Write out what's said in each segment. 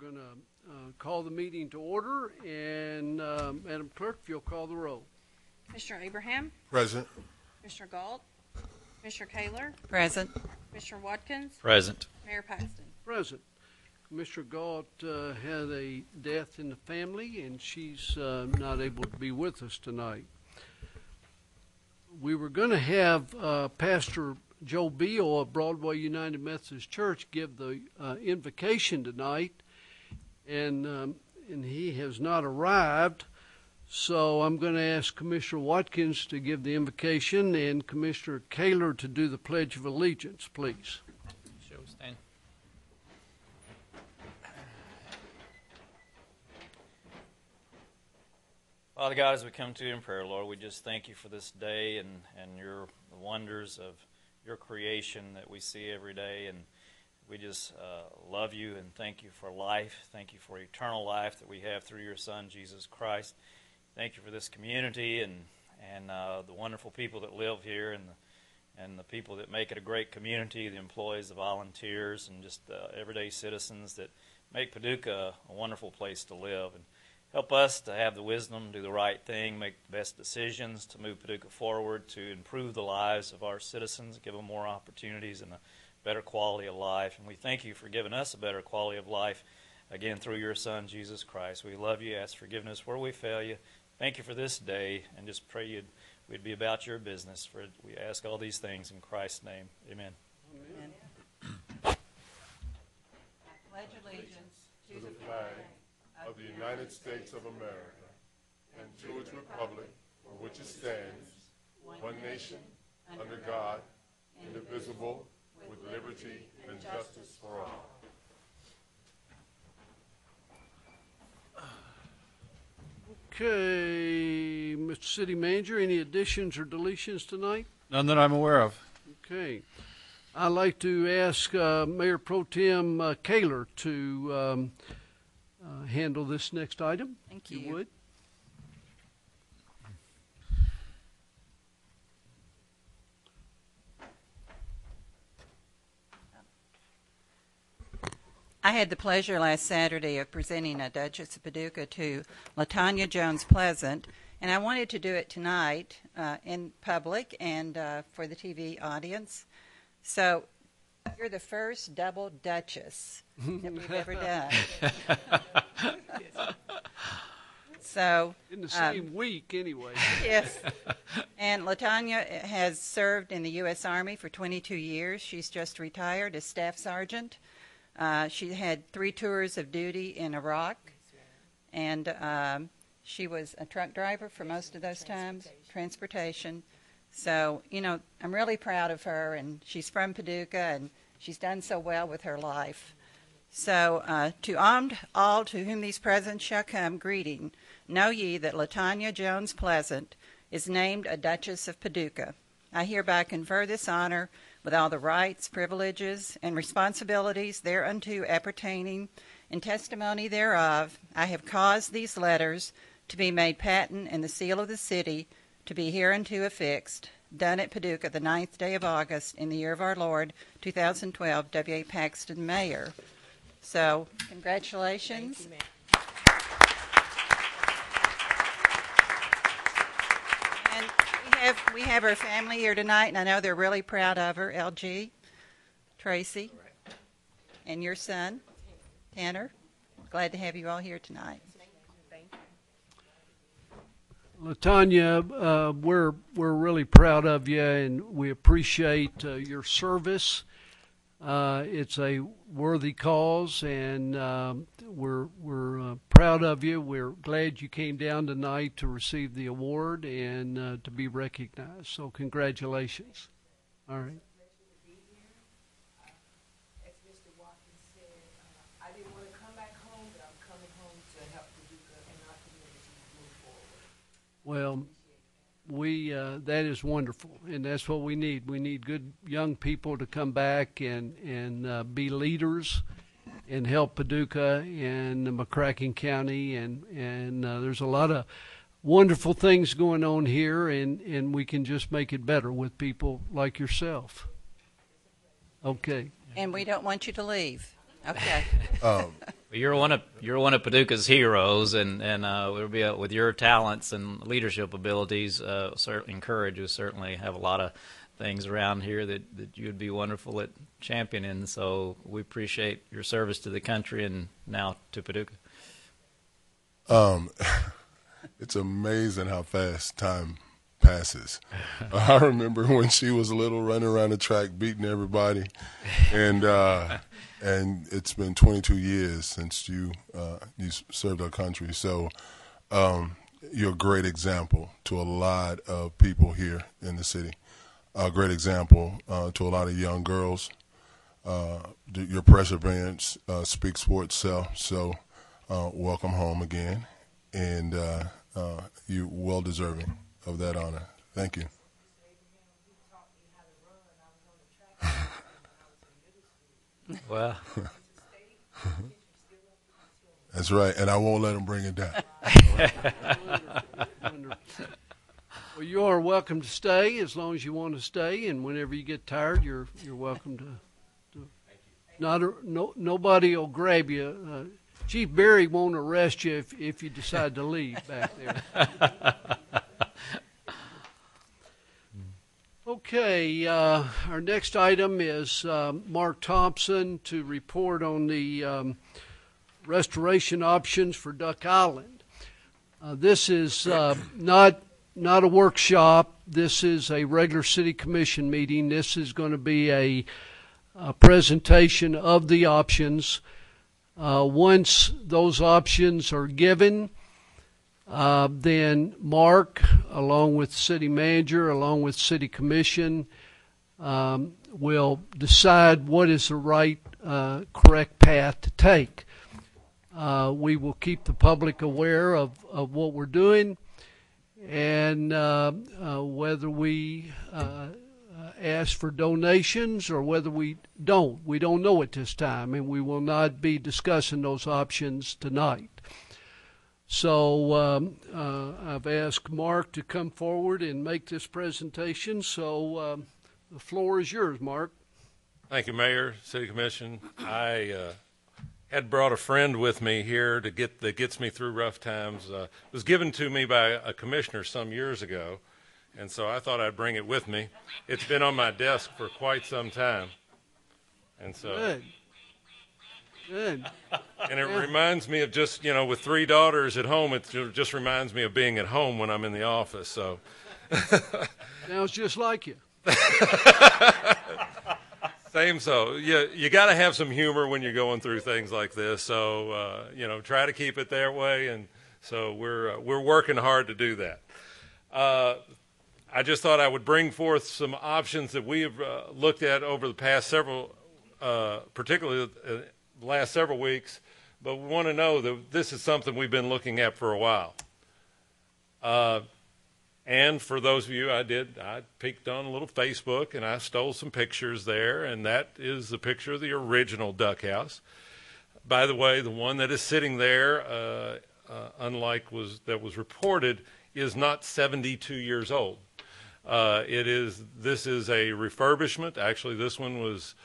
going to call the meeting to order, and Madam Clerk, if you'll call the roll. Commissioner Abraham? Present. Commissioner Galt? Commissioner Kaler? Present. Commissioner Watkins? Present. Mayor Paxton? Present. Commissioner Galt had a death in the family, and she's not able to be with us tonight. We were going to have Pastor Joe Beal of Broadway United Methodist Church give the invocation tonight, and he has not arrived. So I'm going to ask Commissioner Watkins to give the invocation and Commissioner Kaler to do the Pledge of Allegiance, please. Shall we stand? Father God, as we come to you in prayer, Lord, we just thank you for this day and the wonders of your creation that we see every day. And we just love you and thank you for life. Thank you for eternal life that we have through your Son, Jesus Christ. Thank you for this community and the wonderful people that live here and the people that make it a great community, the employees, the volunteers, and just everyday citizens that make Paducah a wonderful place to live. And help us to have the wisdom, do the right thing, make the best decisions to move Paducah forward, to improve the lives of our citizens, give them more opportunities and a better quality of life. And we thank you for giving us a better quality of life, again, through your Son, Jesus Christ. We love you, ask forgiveness where we fail you. Thank you for this day, and just pray we'd be about your business. For we ask all these things in Christ's name. Amen. Amen. I pledge allegiance to the flag of the United States of America and to its republic for which it stands, one nation, under God, indivisible, with liberty and justice for all. Okay, Mr. City Manager, any additions or deletions tonight? None that I'm aware of. Okay. I'd like to ask Mayor Pro Tem Kaler to handle this next item. Thank you. If you would. I had the pleasure last Saturday of presenting a Duchess of Paducah to LaTanya Jones Pleasant, and I wanted to do it tonight in public and for the TV audience. So you're the first double Duchess that we've ever done. So In the same week, anyway. yes. And LaTanya has served in the U.S. Army for 22 years. She's just retired as Staff Sergeant. She had 3 tours of duty in Iraq, and she was a truck driver for most of those times, transportation. So, you know, I'm really proud of her, and she's from Paducah, and she's done so well with her life. So, to all to whom these presents shall come, greeting. Know ye that LaTanya Jones Pleasant is named a Duchess of Paducah. I hereby confer this honor with all the rights, privileges, and responsibilities thereunto appertaining, in testimony thereof, I have caused these letters to be made patent in the seal of the city, to be hereunto affixed, done at Paducah the 9th day of August, in the year of our Lord, 2012, W.A. Paxton, Mayor. So, congratulations. Thank you, ma'am. We have her family here tonight, and I know they're really proud of her. LG, Tracy, and your son, Tanner. Glad to have you all here tonight. LaTanya, we're really proud of you, and we appreciate your service. It's a worthy cause, and we're proud of you. We're glad you came down tonight to receive the award and to be recognized. So congratulations. All right. As Mr. Watkins said, I didn't want to come back home, but I'm coming home to help Paducah and our community move forward. Well, that is wonderful, and that's what we need. We need good young people to come back and be leaders and help Paducah and McCracken County, and there's a lot of wonderful things going on here, and we can just make it better with people like yourself. Okay. And we don't want you to leave. Okay. You're one of Paducah's heroes, and we'll be with your talents and leadership abilities. Certainly encourage you. Certainly have a lot of things around here that you would be wonderful at championing. So we appreciate your service to the country and now to Paducah. It's amazing how fast time passes. I remember when she was little, running around the track, beating everybody, and it's been 22 years since you served our country. So you're a great example to a lot of people here in the city. A great example to a lot of young girls. Your perseverance speaks for itself. So welcome home again, and you're well deserving of that honor. Thank you. Well, that's right, and I won't let him bring it down. Well, you are welcome to stay as long as you want to stay, and whenever you get tired, you're welcome to. Nobody will grab you. Chief Berry won't arrest you if you decide to leave back there. Okay, our next item is Mark Thompson to report on the restoration options for Duck Island. This is not a workshop. This is a regular city commission meeting. This is going to be a presentation of the options. Once those options are given, then Mark, along with city manager, along with city commission, will decide what is the right, correct path to take. We will keep the public aware of what we're doing, and whether we ask for donations or whether we don't. We don't know at this time, and we will not be discussing those options tonight. So I've asked Mark to come forward and make this presentation. So the floor is yours, Mark. Thank you, Mayor, City Commission. I had brought a friend with me here that gets me through rough times. It was given to me by a commissioner some years ago, and so I thought I'd bring it with me. It's been on my desk for quite some time, and so. Good. And it reminds me of just, with 3 daughters at home, it just reminds me of being at home when I'm in the office. So Sounds just like you. Same. So you got to have some humor when you're going through things like this. So try to keep it that way. And so we're working hard to do that. I just thought I would bring forth some options that we have looked at over the past several, particularly the last several weeks, but we want to know that this is something we've been looking at for a while. And for those of you, I peeked on a little Facebook and I stole some pictures there, and that is the picture of the original duck house. By the way, the one that is sitting there, unlike that was reported, is not 72 years old. This is a refurbishment. Actually, this one was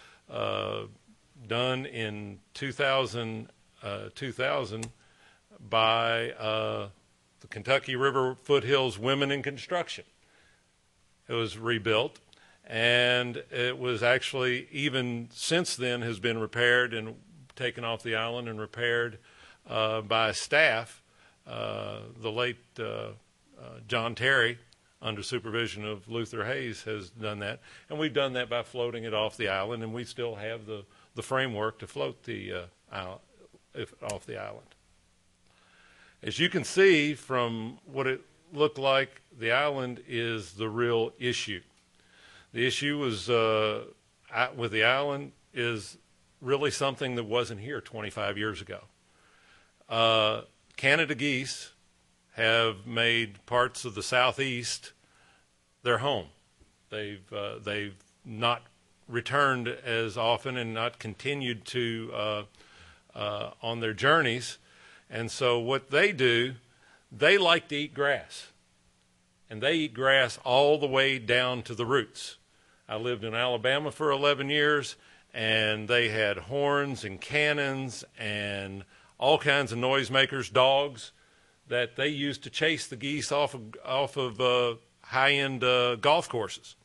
done in 2000 by the Kentucky River Foothills Women in Construction. It was rebuilt, and it was actually, even since then, has been repaired and taken off the island and repaired by staff. The late John Terry, under supervision of Luther Hayes, has done that, and we've done that by floating it off the island, and we still have the framework to float the off the island. As you can see from what it looked like, the island is the real issue. The issue was with the island is really something that wasn't here 25 years ago. Canada geese have made parts of the southeast their home. They've not returned as often and not continued to on their journeys. And so what they do, they like to eat grass. And they eat grass all the way down to the roots. I lived in Alabama for 11 years, and they had horns and cannons and all kinds of noisemakers, dogs, that they used to chase the geese off of high-end golf courses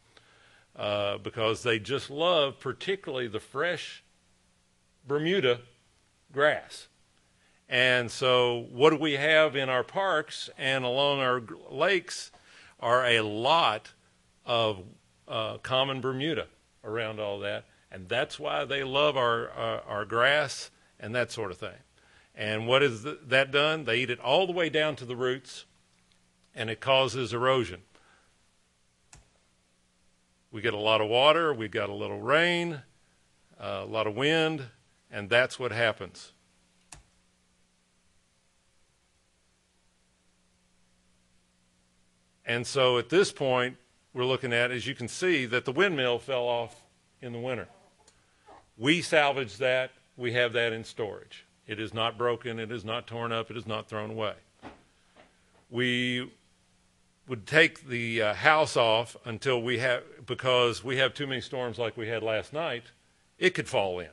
because they just loved particularly the fresh Bermuda grass. And so what do we have in our parks and along our lakes are a lot of common Bermuda around all that. And that's why they love our grass and that sort of thing. And what is that done? They eat it all the way down to the roots, and it causes erosion. We get a lot of water, we got a little rain, a lot of wind, and that's what happens. And so at this point, we're looking at, as you can see, that the windmill fell off in the winter. We salvaged that. We have that in storage. It is not broken. It is not torn up. It is not thrown away. We would take the house off until because we have too many storms like we had last night, it could fall in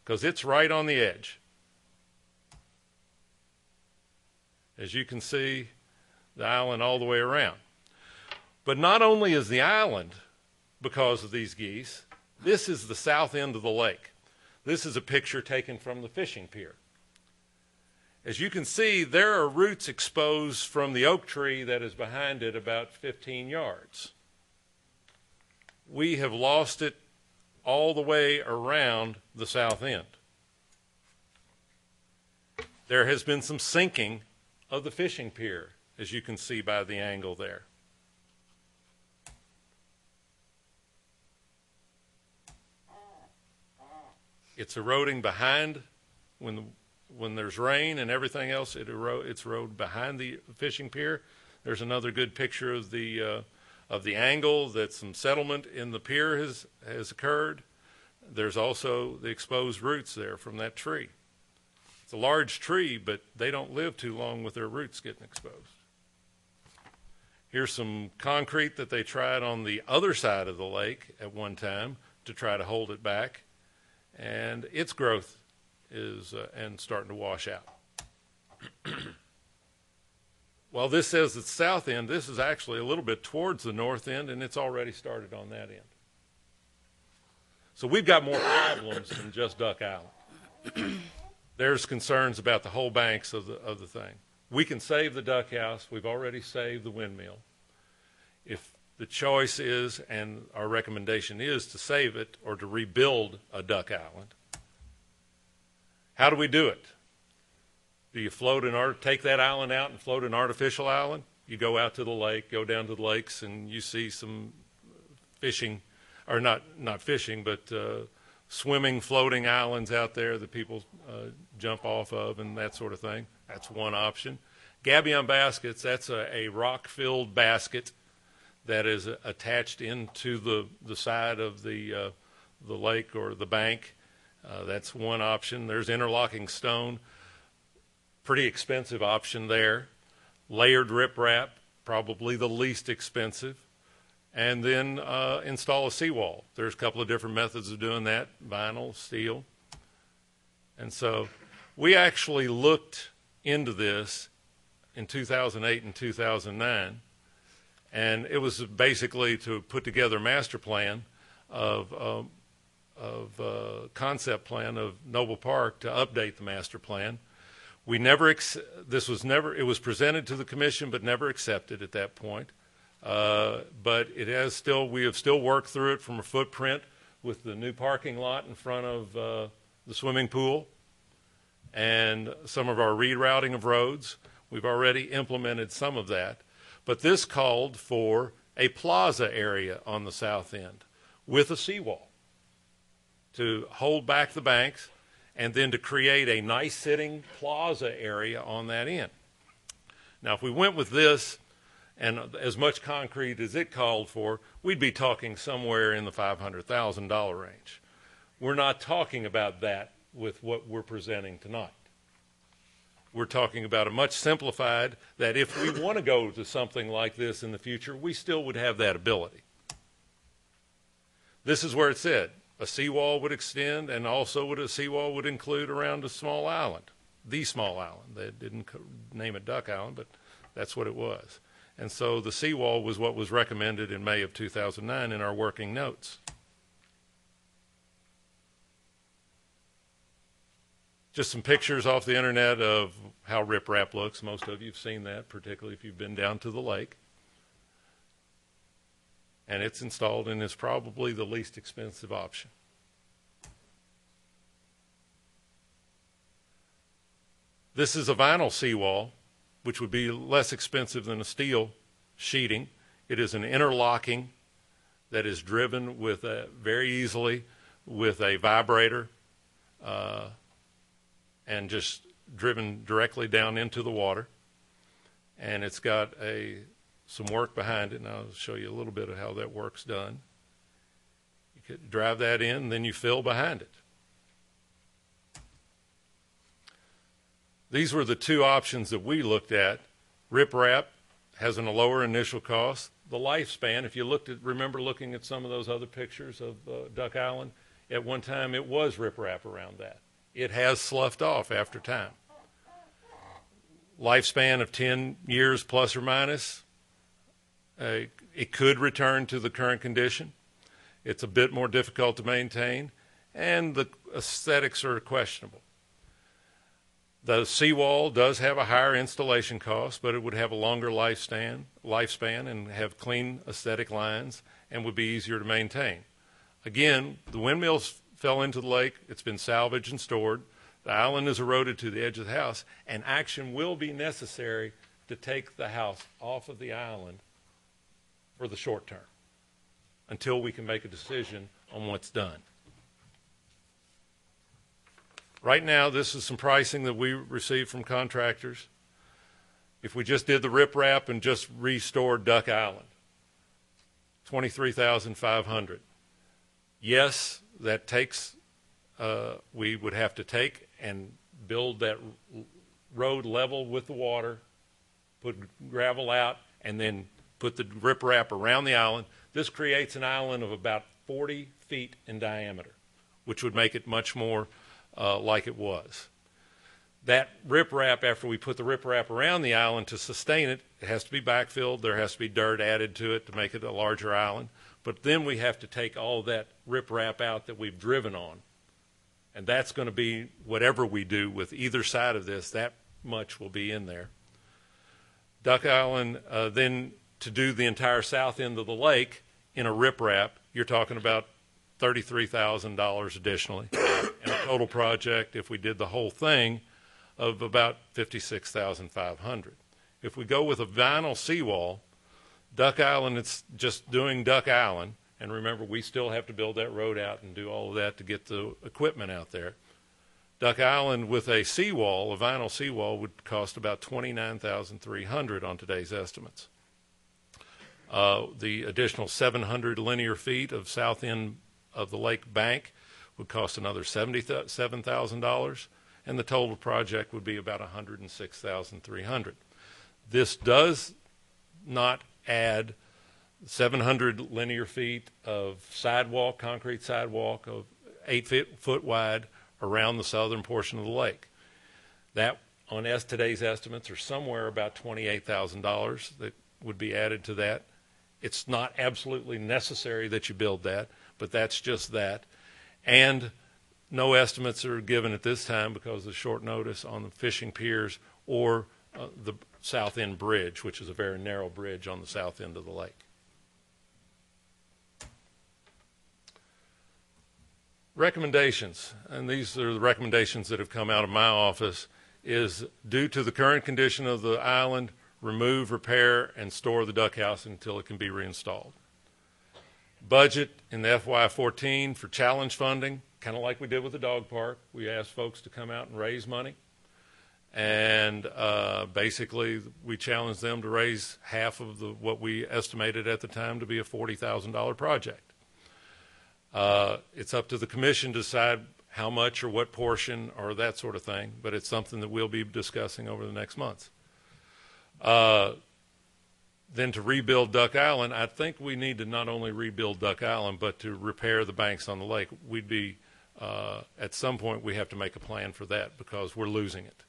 because it's right on the edge. As you can see, the island all the way around. But not only is the island because of these geese, this is the south end of the lake. This is a picture taken from the fishing pier. As you can see, there are roots exposed from the oak tree that is behind it about 15 yards. We have lost it all the way around the south end. There has been some sinking of the fishing pier, as you can see by the angle there. It's eroding behind when there's rain and everything else. It's eroded behind the fishing pier. There's another good picture of the angle that some settlement in the pier has occurred. There's also the exposed roots there from that tree. It's a large tree, but they don't live too long with their roots getting exposed. Here's some concrete that they tried on the other side of the lake at one time to try to hold it back. And its growth is and starting to wash out. While this says it's south end, this is actually a little bit towards the north end, and it's already started on that end. So we've got more problems than just Duck Island. There's concerns about the whole banks of the thing. We can save the duck house. We've already saved the windmill. If the choice is, and our recommendation is, to save it or to rebuild a duck island. How do we do it? Do you take that island out and float an artificial island? You go out to the lake, go down to the lakes, and you see some fishing, or not fishing, but swimming, floating islands out there that people jump off of and that sort of thing. That's one option. Gabion baskets, that's a rock-filled basket that is attached into the side of the lake or the bank. That's one option. There's interlocking stone, pretty expensive option there. Layered riprap, probably the least expensive. And then install a seawall. There's a couple of different methods of doing that, vinyl, steel. And so we actually looked into this in 2008 and 2009. And it was basically to put together a master plan of concept plan of Noble Park to update the master plan. It was presented to the commission but never accepted at that point. But we have still worked through it from a footprint with the new parking lot in front of the swimming pool and some of our rerouting of roads. We've already implemented some of that. But this called for a plaza area on the south end with a seawall to hold back the banks and then to create a nice sitting plaza area on that end. Now, if we went with this and as much concrete as it called for, we'd be talking somewhere in the $500,000 range. We're not talking about that with what we're presenting tonight. We're talking about a much simplified, that if we want to go to something like this in the future, we still would have that ability. This is where it said, a seawall would extend, and also a seawall would include around a small island, the small island. They didn't name it Duck Island, but that's what it was. And so the seawall was what was recommended in May of 2009 in our working notes. Just some pictures off the internet of how riprap looks. Most of you have seen that, particularly if you've been down to the lake. And it's installed and is probably the least expensive option. This is a vinyl seawall, which would be less expensive than a steel sheeting. It is an interlocking that is driven with very easily with a vibrator and just driven directly down into the water. And it's got some work behind it, and I'll show you a little bit of how that work's done. You could drive that in, and then you fill behind it. These were the two options that we looked at. Riprap has a lower initial cost. The lifespan, if you remember looking at some of those other pictures of Duck Island, at one time it was riprap around that. It has sloughed off after time. Lifespan of 10 years plus or minus. It could return to the current condition. It's a bit more difficult to maintain, and the aesthetics are questionable. The seawall does have a higher installation cost, but it would have a longer lifespan and have clean aesthetic lines and would be easier to maintain. Again, the windmills fell into the lake. It's been salvaged and stored. The island is eroded to the edge of the house, and action will be necessary to take the house off of the island for the short term until we can make a decision on what's done. Right now, this is some pricing that we received from contractors. If we just did the riprap and just restored Duck Island, $23,500. Yes, that takes, we would have to take and build that road level with the water, put gravel out, and then put the riprap around the island. This creates an island of about 40 feet in diameter, which would make it much more like it was. That riprap, after we put the riprap around the island to sustain it, it has to be backfilled. There has to be dirt added to it to make it a larger island. But then we have to take all that riprap out that we've driven on. And that's going to be whatever we do with either side of this, that much will be in there. Duck Island, then to do the entire south end of the lake in a riprap, you're talking about $33,000 additionally. And a total project, if we did the whole thing, of about $56,500. If we go with a vinyl seawall, Duck Island, it's just doing Duck Island. And remember, we still have to build that road out and do all of that to get the equipment out there. Duck Island with a seawall, a vinyl seawall, would cost about $29,300 on today's estimates. The additional 700 linear feet of south end of the lake bank would cost another $77,000, and the total project would be about $106,300. This does not add 700 linear feet of sidewalk, concrete sidewalk of 8 foot wide around the southern portion of the lake. That, on today's estimates, are somewhere about $28,000 that would be added to that. It's not absolutely necessary that you build that, but that's just that. And no estimates are given at this time because of short notice on the fishing piers or the south end bridge, which is a very narrow bridge on the south end of the lake. Recommendations, and these are the recommendations that have come out of my office, is due to the current condition of the island, remove, repair, and store the duck house until it can be reinstalled. Budget in the FY14 for challenge funding, kind of like we did with the dog park. We asked folks to come out and raise money. And basically, we challenged them to raise half of what we estimated at the time to be a $40,000 project. It's up to the commission to decide how much or what portion or that sort of thing, but it's something that we'll be discussing over the next months. then to rebuild Duck Island, I think we need to not only rebuild Duck Island, but to repair the banks on the lake. We'd be, at some point, we have to make a plan for that because we're losing it.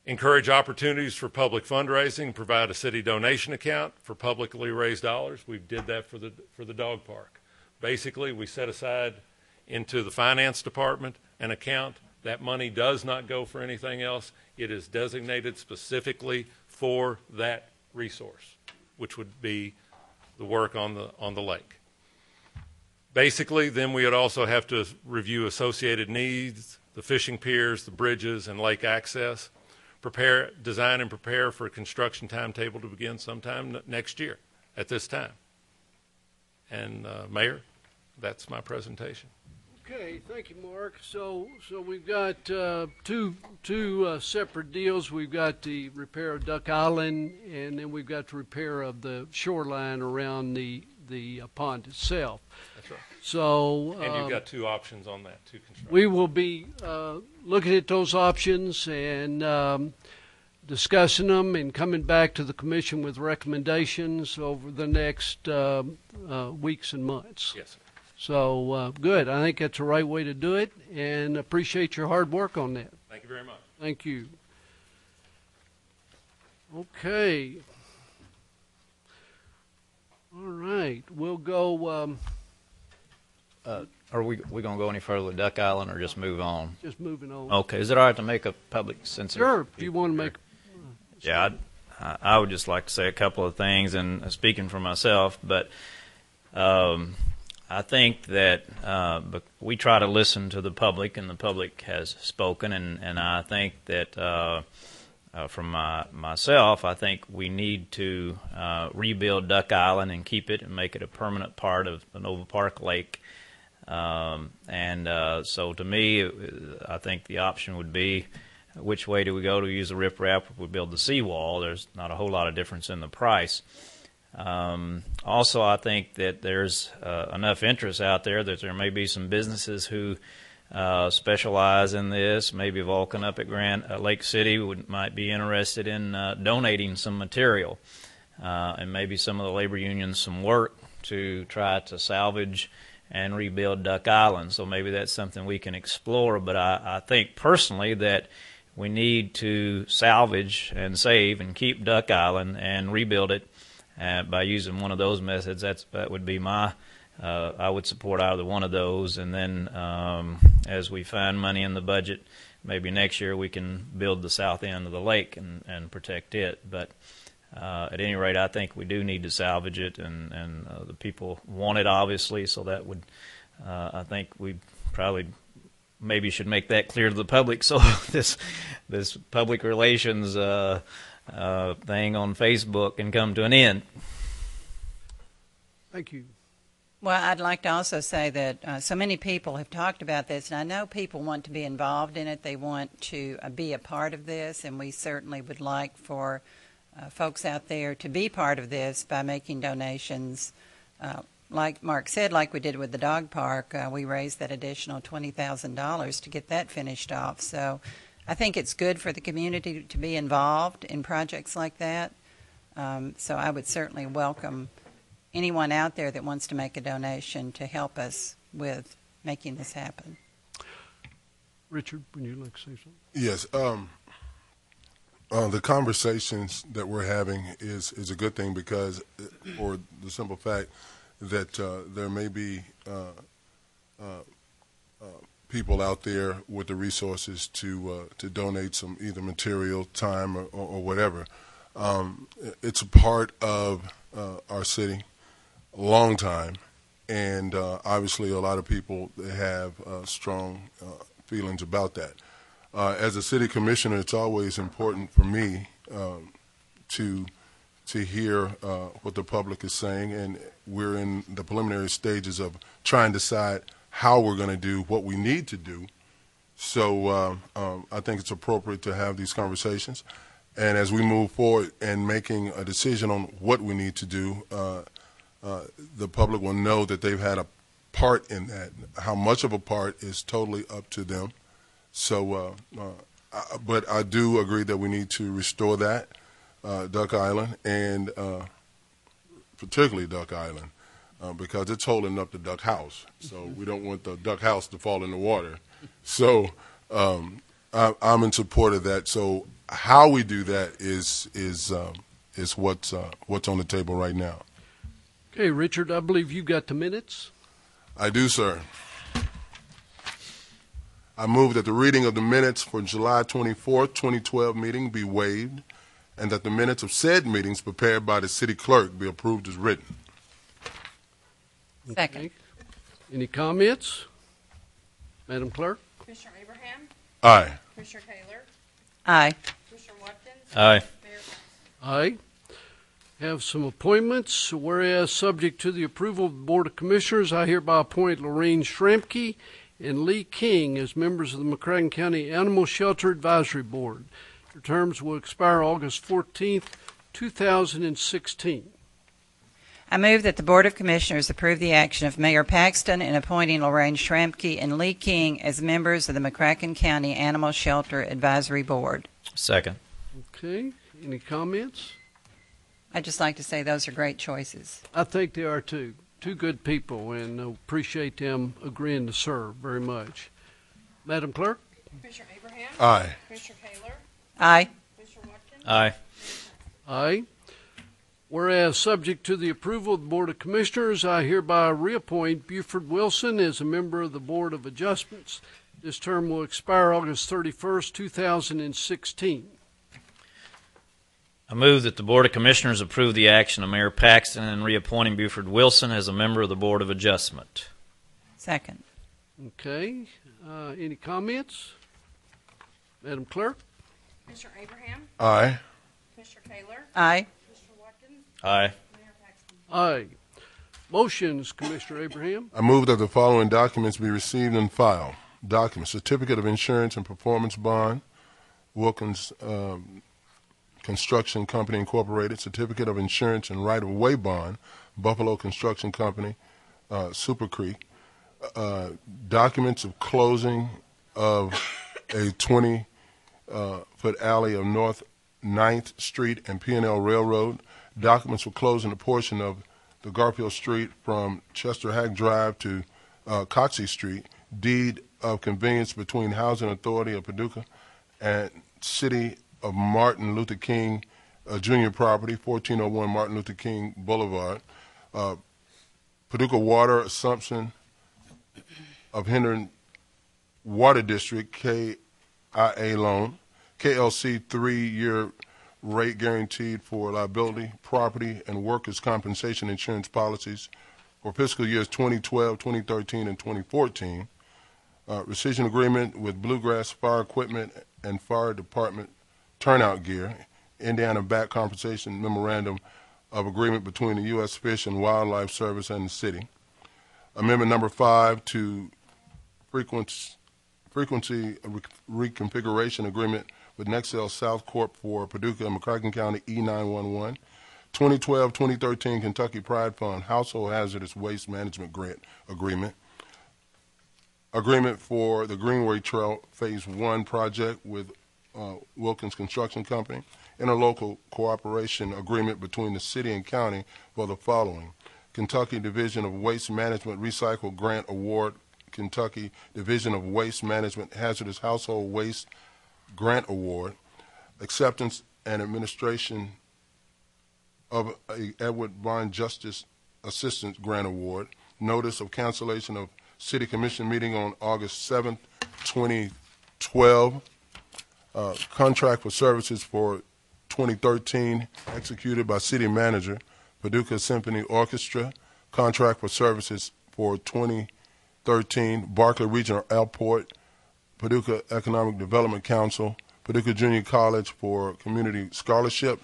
Encourage opportunities for public fundraising, provide a city donation account for publicly raised dollars. We did that for the dog park. Basically, we set aside into the finance department an account. That money does not go for anything else. It is designated specifically for that resource, which would be the work on the lake. Basically, then we would also have to review associated needs, the fishing piers, the bridges, and lake access. Design and prepare for a construction timetable to begin sometime next year at this time. And Mayor, that's my presentation. Okay, thank you, Mark. So we've got two separate deals. We've got the repair of Duck Island, and then we've got the repair of the shoreline around the pond itself. That's right. So And you've got two options on that, two construction. we will be looking at those options and discussing them and coming back to the commission with recommendations over the next weeks and months. Yes, sir. So good. I think that's the right way to do it, and appreciate your hard work on that. Thank you very much. Thank you. Okay. All right. We'll go. Are we going to go any further with Duck Island or just move on? Just moving on. Okay. Is it all right to make a public sensitive? Sure. If you want to make. Yeah, I would just like to say a couple of things, and speaking for myself, but I think that we try to listen to the public, and the public has spoken, and I think that from myself, I think we need to rebuild Duck Island and keep it and make it a permanent part of Nova Park Lake. So to me, I think the option would be, which way do we go to use the riprap if we build the seawall? There's not a whole lot of difference in the price. Also, I think that there's enough interest out there that there may be some businesses who specialize in this. Maybe Vulcan up at Lake City might be interested in donating some material, and maybe some of the labor unions some work to try to salvage and rebuild Duck Island. So maybe that's something we can explore. But I think personally that we need to salvage and save and keep Duck Island and rebuild it by using one of those methods. That would be my, I would support either one of those. And then as we find money in the budget, maybe next year we can build the south end of the lake and protect it. But at any rate, I think we do need to salvage it, and the people want it, obviously, so that would, I think we probably maybe should make that clear to the public, so this public relations thing on Facebook can come to an end. Thank you. Well, I'd like to also say that so many people have talked about this, and I know people want to be involved in it. They want to be a part of this, and we certainly would like for folks out there to be part of this by making donations. Like Mark said, like we did with the dog park, we raised that additional $20,000 to get that finished off. So I think it's good for the community to be involved in projects like that. So I would certainly welcome anyone out there that wants to make a donation to help us with making this happen. Richard, would you like to say something? Yes. The conversations that we're having is a good thing because, for the simple fact that there may be people out there with the resources to donate some either material, time, or whatever. It's a part of our city, a long time, and obviously a lot of people have strong feelings about that. As a city commissioner, it's always important for me to hear what the public is saying, and we're in the preliminary stages of trying to decide how we're going to do what we need to do. So I think it's appropriate to have these conversations, and as we move forward and making a decision on what we need to do, the public will know that they've had a part in that. How much of a part is totally up to them. So, but I do agree that we need to restore that. Duck Island, and particularly Duck Island, because it's holding up the duck house. So we don't want the duck house to fall in the water. So I'm in support of that. So how we do that is what's on the table right now. Okay, Richard, I believe you got the minutes. I do, sir. I move that the reading of the minutes for July 24th, 2012 meeting be waived, and that the minutes of said meetings prepared by the city clerk be approved as written. Second. Okay. Any comments? Madam Clerk? Commissioner Abraham? Aye. Commissioner Taylor? Aye. Commissioner Watkins? Aye. Mayor Paxton? Aye. Have some appointments. Whereas, subject to the approval of the Board of Commissioners, I hereby appoint Lorraine Schramke and Lee King as members of the McCracken County Animal Shelter Advisory Board. Their terms will expire August 14th, 2016. I move that the Board of Commissioners approve the action of Mayor Paxton in appointing Lorraine Schramke and Lee King as members of the McCracken County Animal Shelter Advisory Board. Second. Okay. Any comments? I'd just like to say those are great choices. I think they are too. Two good people, and appreciate them agreeing to serve very much. Madam Clerk? Commissioner Abraham? Aye. Commissioner Taylor? Aye. Commissioner Watkins? Aye. Aye. Whereas, subject to the approval of the Board of Commissioners, I hereby reappoint Buford Wilson as a member of the Board of Adjustments. This term will expire August 31st, 2016. I move that the Board of Commissioners approve the action of Mayor Paxton in reappointing Buford Wilson as a member of the Board of Adjustment. Second. Okay. Any comments? Madam Clerk? Commissioner Abraham? Aye. Commissioner Taylor? Aye. Commissioner Watkins? Aye. Mayor Paxton? Aye. Motions, Commissioner Abraham. I move that the following documents be received and filed. Documents: certificate of insurance and performance bond, Wilkins Construction Company Incorporated; certificate of insurance and right-of-way bond, Buffalo Construction Company, Super Creek; documents of closing of a 20-foot alley of North 9th Street and P&L Railroad; documents for closing a portion of the Garfield Street from Chester Hack Drive to Coxey Street; deed of conveyance between Housing Authority of Paducah and City of Martin Luther King Jr. property, 1401 Martin Luther King Boulevard; Paducah Water Assumption of Hendon Water District KIA loan; KLC 3-year rate guaranteed for liability, property, and workers' compensation insurance policies for fiscal years 2012, 2013, and 2014; rescission agreement with Bluegrass Fire Equipment and Fire Department Turnout Gear; Indiana Back Compensation Memorandum of Agreement between the U.S. Fish and Wildlife Service and the city; Amendment number 5 to frequency reconfiguration agreement with Nexel South Corp for Paducah and McCracken County E911; 2012-2013 Kentucky Pride Fund Household Hazardous Waste Management Grant Agreement; agreement for the Greenway Trail Phase 1 project with Wilkins Construction Company; interlocal cooperation agreement between the city and county for the following: Kentucky Division of Waste Management Recycle Grant Award, Kentucky Division of Waste Management Hazardous Household Waste Grant Award, acceptance and administration of a Edward Bond Justice Assistance Grant Award, notice of cancellation of City Commission meeting on August 7th, 2012, contract for services for 2013 executed by City Manager, Paducah Symphony Orchestra; contract for services for 2013 Barclay Regional Airport, Paducah Economic Development Council, Paducah Junior College for Community Scholarship,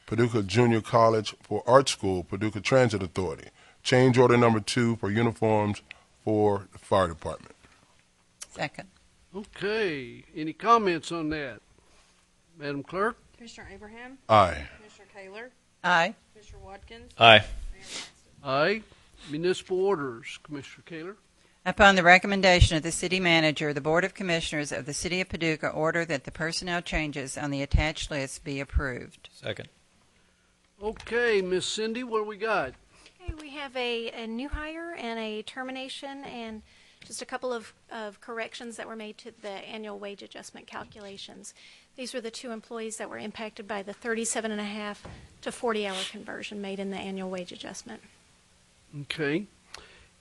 Paducah Junior College for Art School, Paducah Transit Authority; change order number 2 for uniforms for the fire department. Second. Okay. Any comments on that? Madam Clerk? Commissioner Abraham? Aye. Commissioner Taylor? Aye. Commissioner Watkins? Aye. Mayor Paxton? Aye. Municipal orders, Commissioner Kaler. Upon the recommendation of the City Manager, the Board of Commissioners of the City of Paducah order that the personnel changes on the attached list be approved. Second. Okay, Miss Cindy, what do we got? Okay, we have a new hire and a termination and just a couple of corrections that were made to the annual wage adjustment calculations. These were the two employees that were impacted by the 37.5 to 40-hour conversion made in the annual wage adjustment. Okay.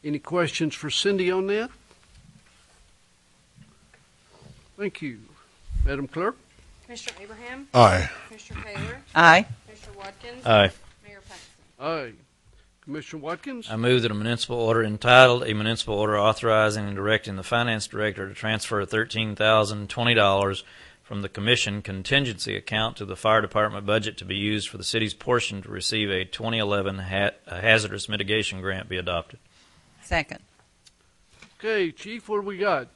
Any questions for Cindy on that? Thank you. Madam Clerk? Commissioner Abraham, Aye. Commissioner Taylor, Aye. Commissioner Watkins, Aye. Mayor Paxton. Aye. Commissioner Watkins? I move that a municipal order entitled, a municipal order authorizing and directing the finance director to transfer $13,020 from the commission contingency account to the fire department budget to be used for the city's portion to receive a 2011 hazardous mitigation grant be adopted. Second. Okay, Chief, what do we got?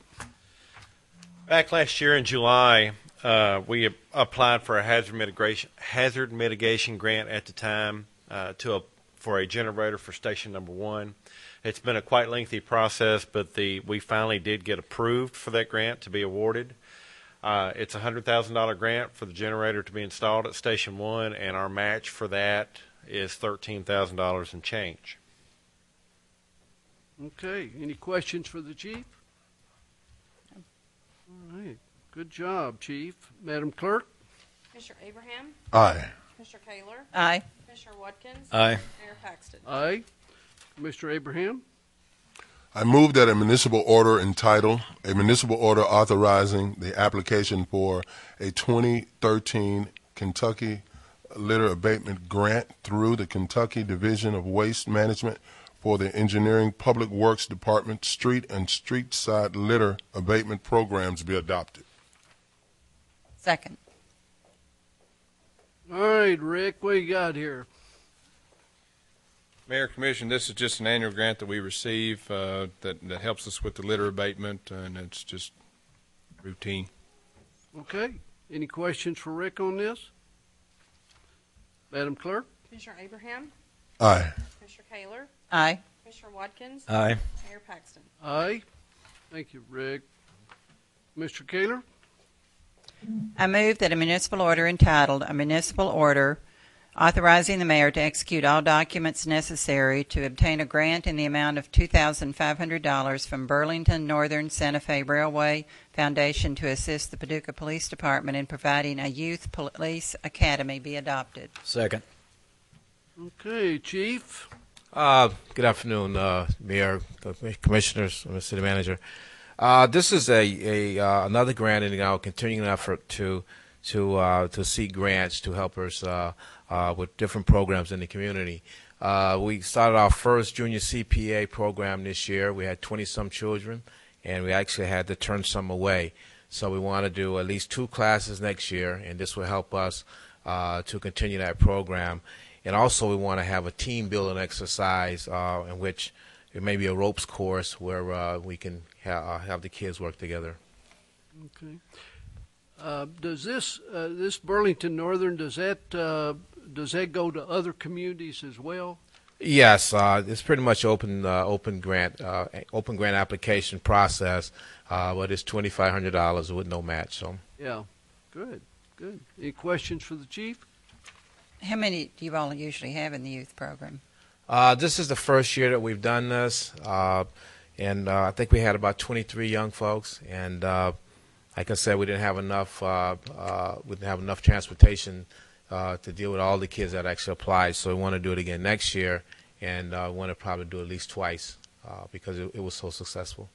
Back last year in July, we applied for a hazard mitigation grant at the time for a generator for station number 1. It's been a quite lengthy process, but we finally did get approved for that grant to be awarded. It's a $100,000 grant for the generator to be installed at station 1, and our match for that is $13,000 and change. Okay, any questions for the Chief? All right, good job, Chief. Madam Clerk? Commissioner Abraham, Aye. Commissioner Taylor, Aye. Commissioner Watkins, Aye. Mayor Paxton. Aye. Commissioner Abraham? I move that a municipal order entitled, a municipal order authorizing the application for a 2013 Kentucky litter abatement grant through the Kentucky Division of Waste Management for the Engineering Public Works Department street and street side litter abatement programs be adopted. Second. All right, Rick, what you got here? Mayor, Commission, this is just an annual grant that we receive that helps us with the litter abatement, and it's just routine. Okay, any questions for Rick on this? Madam Clerk? Commissioner Abraham, Aye. Commissioner Taylor, Aye. Commissioner Watkins, Aye. Mayor Paxton. Aye. Thank you, Rick. Mr. Kaler? I move that a municipal order entitled, a municipal order authorizing the mayor to execute all documents necessary to obtain a grant in the amount of $2,500 from Burlington Northern Santa Fe Railway Foundation to assist the Paducah Police Department in providing a youth police academy be adopted. Second. Okay, Chief? Good afternoon, Mayor, Commissioners, and City Manager. This is another grant in our continuing effort to seek grants to help us with different programs in the community. We started our first junior CPA program this year. We had 20-some children, and we actually had to turn some away. So we want to do at least 2 classes next year, and this will help us to continue that program. And also we want to have a team building exercise in which it may be a ropes course where we can have the kids work together. Okay. Does this Burlington Northern, does that go to other communities as well? Yes, it's pretty much open grant application process, but it's $2,500 with no match. So Yeah, good. Any questions for the Chief? How many do you all usually have in the youth program? this is the first year that we've done this, and I think we had about 23 young folks, and like I said, we didn't have enough transportation to deal with all the kids that actually applied. So we want to do it again next year, and want to probably do it at least twice because it was so successful.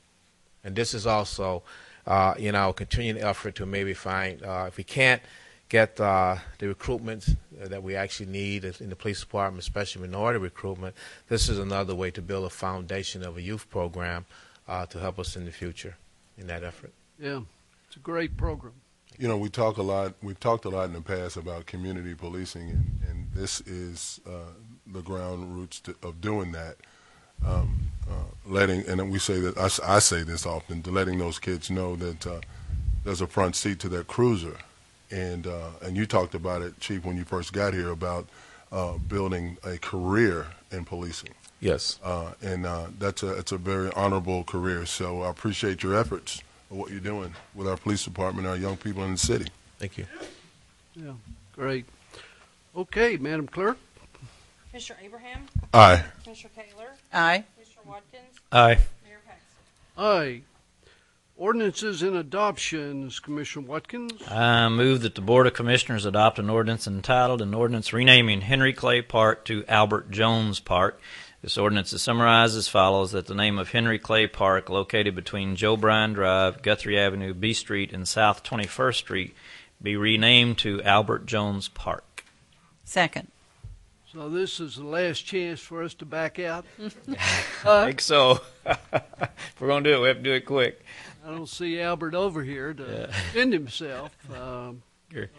And this is also, continuing effort to maybe find if we can't get the recruitment that we actually need in the police department, especially minority recruitment. This is another way to build a foundation of a youth program to help us in the future in that effort. Yeah, it's a great program. You know, we've talked a lot in the past about community policing, and this is the ground roots of doing that. And we say that, I say this often, to letting those kids know that there's a front seat to their cruiser. And you talked about it, Chief, when you first got here, about building a career in policing. Yes. And it's a very honorable career. So I appreciate your efforts of what you're doing with our police department, our young people in the city. Thank you. Yeah, great. Okay, Madam Clerk. Commissioner Abraham, Aye. Commissioner Taylor, Aye. Commissioner Watkins, Aye. Mayor Paxton. Aye. Ordinances and adoptions, Commissioner Watkins. I move that the Board of Commissioners adopt an ordinance entitled an ordinance renaming Henry Clay Park to Albert Jones Park. This ordinance is summarized as follows: that the name of Henry Clay Park, located between Joe Bryan Drive, Guthrie Avenue, B Street, and South 21st Street, be renamed to Albert Jones Park. Second. So this is the last chance for us to back out. I think so. If we're going to do it, we have to do it quick. I don't see Albert over here to defend himself. Here.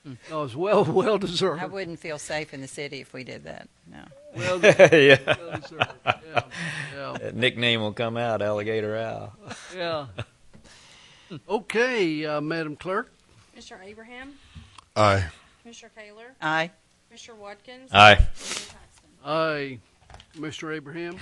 That was well deserved. I wouldn't feel safe in the city if we did that. No. Well, Yeah. well deserved. Yeah. That nickname will come out, Alligator Al. Yeah. Okay, Madam Clerk. Commissioner Abraham, Aye. Commissioner Taylor, Aye. Commissioner Watkins, Aye. Mayor Paxton. Aye. Commissioner Abraham.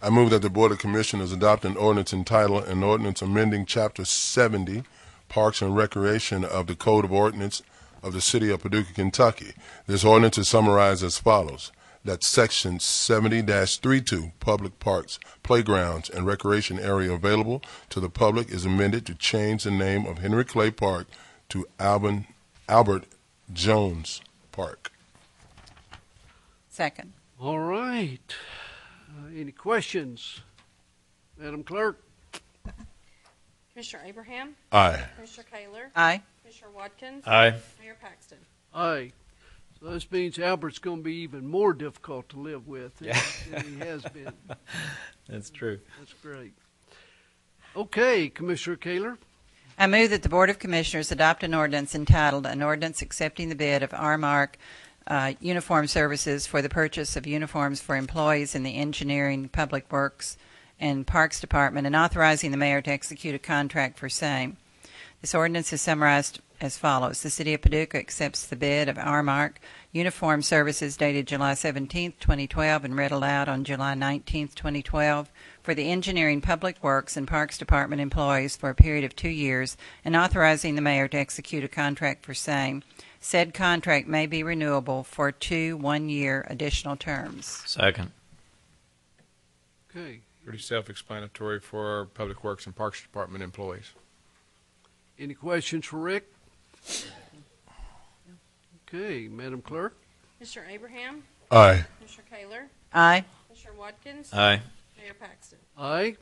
I move that the Board of Commissioners adopt an ordinance entitled an ordinance amending Chapter 70, Parks and Recreation of the Code of Ordinance of the City of Paducah, Kentucky. This ordinance is summarized as follows: that Section 70-32, Public Parks, Playgrounds, and Recreation Area Available to the Public, is amended to change the name of Henry Clay Park to Albert Jones Park. Second. All right. Any questions? Madam Clerk. Commissioner Abraham, Aye. Commissioner Taylor, Aye. Commissioner Watkins, Aye. Mayor Paxton. Aye. So this means Albert's going to be even more difficult to live with than he has been. That's true. That's great. Okay, Commissioner Kaler. I move that the Board of Commissioners adopt an ordinance entitled an ordinance accepting the bid of R-Mark Uniform Services for the purchase of uniforms for employees in the Engineering, Public Works, and Parks Department, and authorizing the mayor to execute a contract for same. This ordinance is summarized as follows: the City of Paducah accepts the bid of R-Mark Uniform Services dated July 17, 2012, and read aloud on July 19, 2012, for the Engineering, Public Works, and Parks Department employees for a period of 2 years, and authorizing the mayor to execute a contract for same. Said contract may be renewable for 2 one-year additional terms. Second. Okay. Pretty self-explanatory for our Public Works and Parks Department employees. Any questions for Rick? Okay, Madam Clerk. Commissioner Abraham, Aye. Commissioner Taylor, Aye. Commissioner Watkins, Aye. Mayor Paxton. Aye.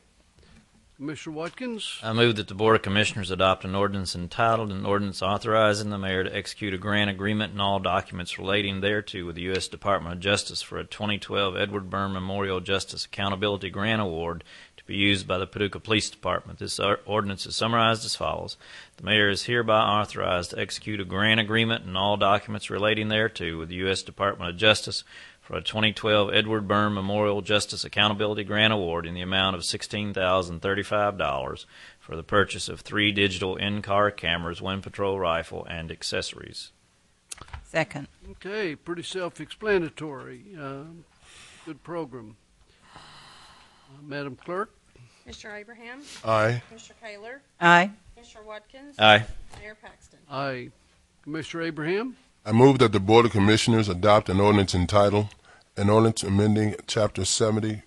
Commissioner Watkins. I move that the Board of Commissioners adopt an ordinance entitled an ordinance authorizing the mayor to execute a grant agreement and all documents relating thereto with the U.S. Department of Justice for a 2012 Edward Byrne Memorial Justice Accountability Grant Award to be used by the Paducah Police Department. This ordinance is summarized as follows: the mayor is hereby authorized to execute a grant agreement and all documents relating thereto with the U.S. Department of Justice for a 2012 Edward Byrne Memorial Justice Accountability Grant Award in the amount of $16,035 for the purchase of 3 digital in-car cameras, 1 patrol rifle, and accessories. Second. Okay, pretty self-explanatory. Good program. Madam Clerk. Commissioner Abraham, Aye. Commissioner Taylor, Aye. Commissioner Watkins, Aye. Mayor Paxton. Aye. Commissioner Abraham. I move that the Board of Commissioners adopt an ordinance entitled an ordinance amending Chapter 70.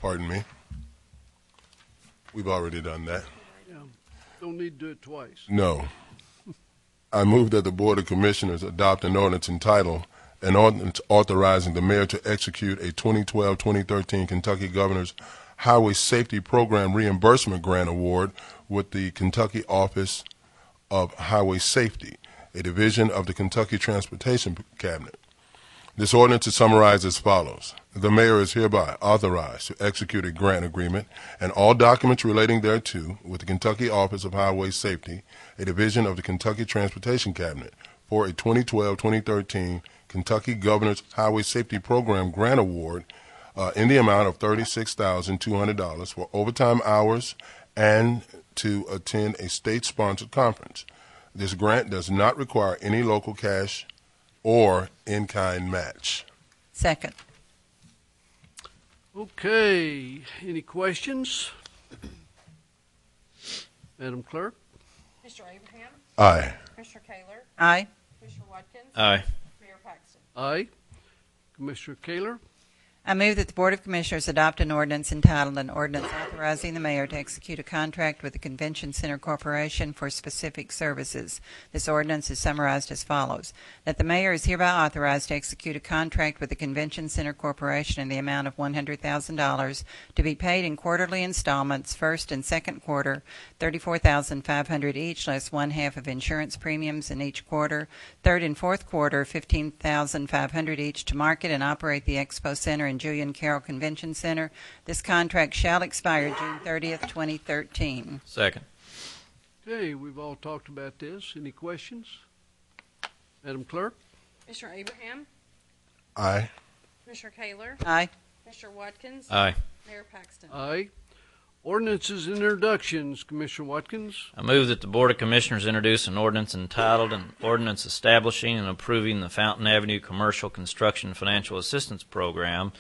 Pardon me. We've already done that. Yeah. Don't need to do it twice. No. I move that the Board of Commissioners adopt an ordinance entitled an ordinance authorizing the mayor to execute a 2012-2013 Kentucky Governor's Highway Safety Program Reimbursement Grant Award with the Kentucky Office of Highway Safety, a division of the Kentucky Transportation Cabinet. This ordinance is summarized as follows: the mayor is hereby authorized to execute a grant agreement and all documents relating thereto with the Kentucky Office of Highway Safety, a division of the Kentucky Transportation Cabinet, for a 2012-2013 Kentucky Governor's Highway Safety Program Grant Award in the amount of $36,200 for overtime hours and to attend a state-sponsored conference. This grant does not require any local cash or in-kind match. Second. Okay. Any questions? Madam Clerk. Commissioner Abraham, Aye. Commissioner Taylor, Aye. Commissioner Watkins, Aye. Mayor Paxton. Aye. Commissioner Kaler. I move that the Board of Commissioners adopt an ordinance entitled an ordinance authorizing the mayor to execute a contract with the Convention Center Corporation for specific services. This ordinance is summarized as follows: that the mayor is hereby authorized to execute a contract with the Convention Center Corporation in the amount of $100,000 to be paid in quarterly installments, first and second quarter, $34,500 each, less one half of insurance premiums in each quarter, third and fourth quarter, $15,500 each, to market and operate the Expo Center and Julian Carroll Convention Center. This contract shall expire June 30th, 2013. Second. Okay, we've all talked about this. Any questions? Madam Clerk? Commissioner Abraham, Aye. Commissioner Kaler, Aye. Commissioner Watkins, Aye. Mayor Paxton. Aye. Ordinances and introductions. Commissioner Watkins. I move that the Board of Commissioners introduce an ordinance entitled an ordinance establishing and approving the Fountain Avenue Commercial Construction Financial Assistance Program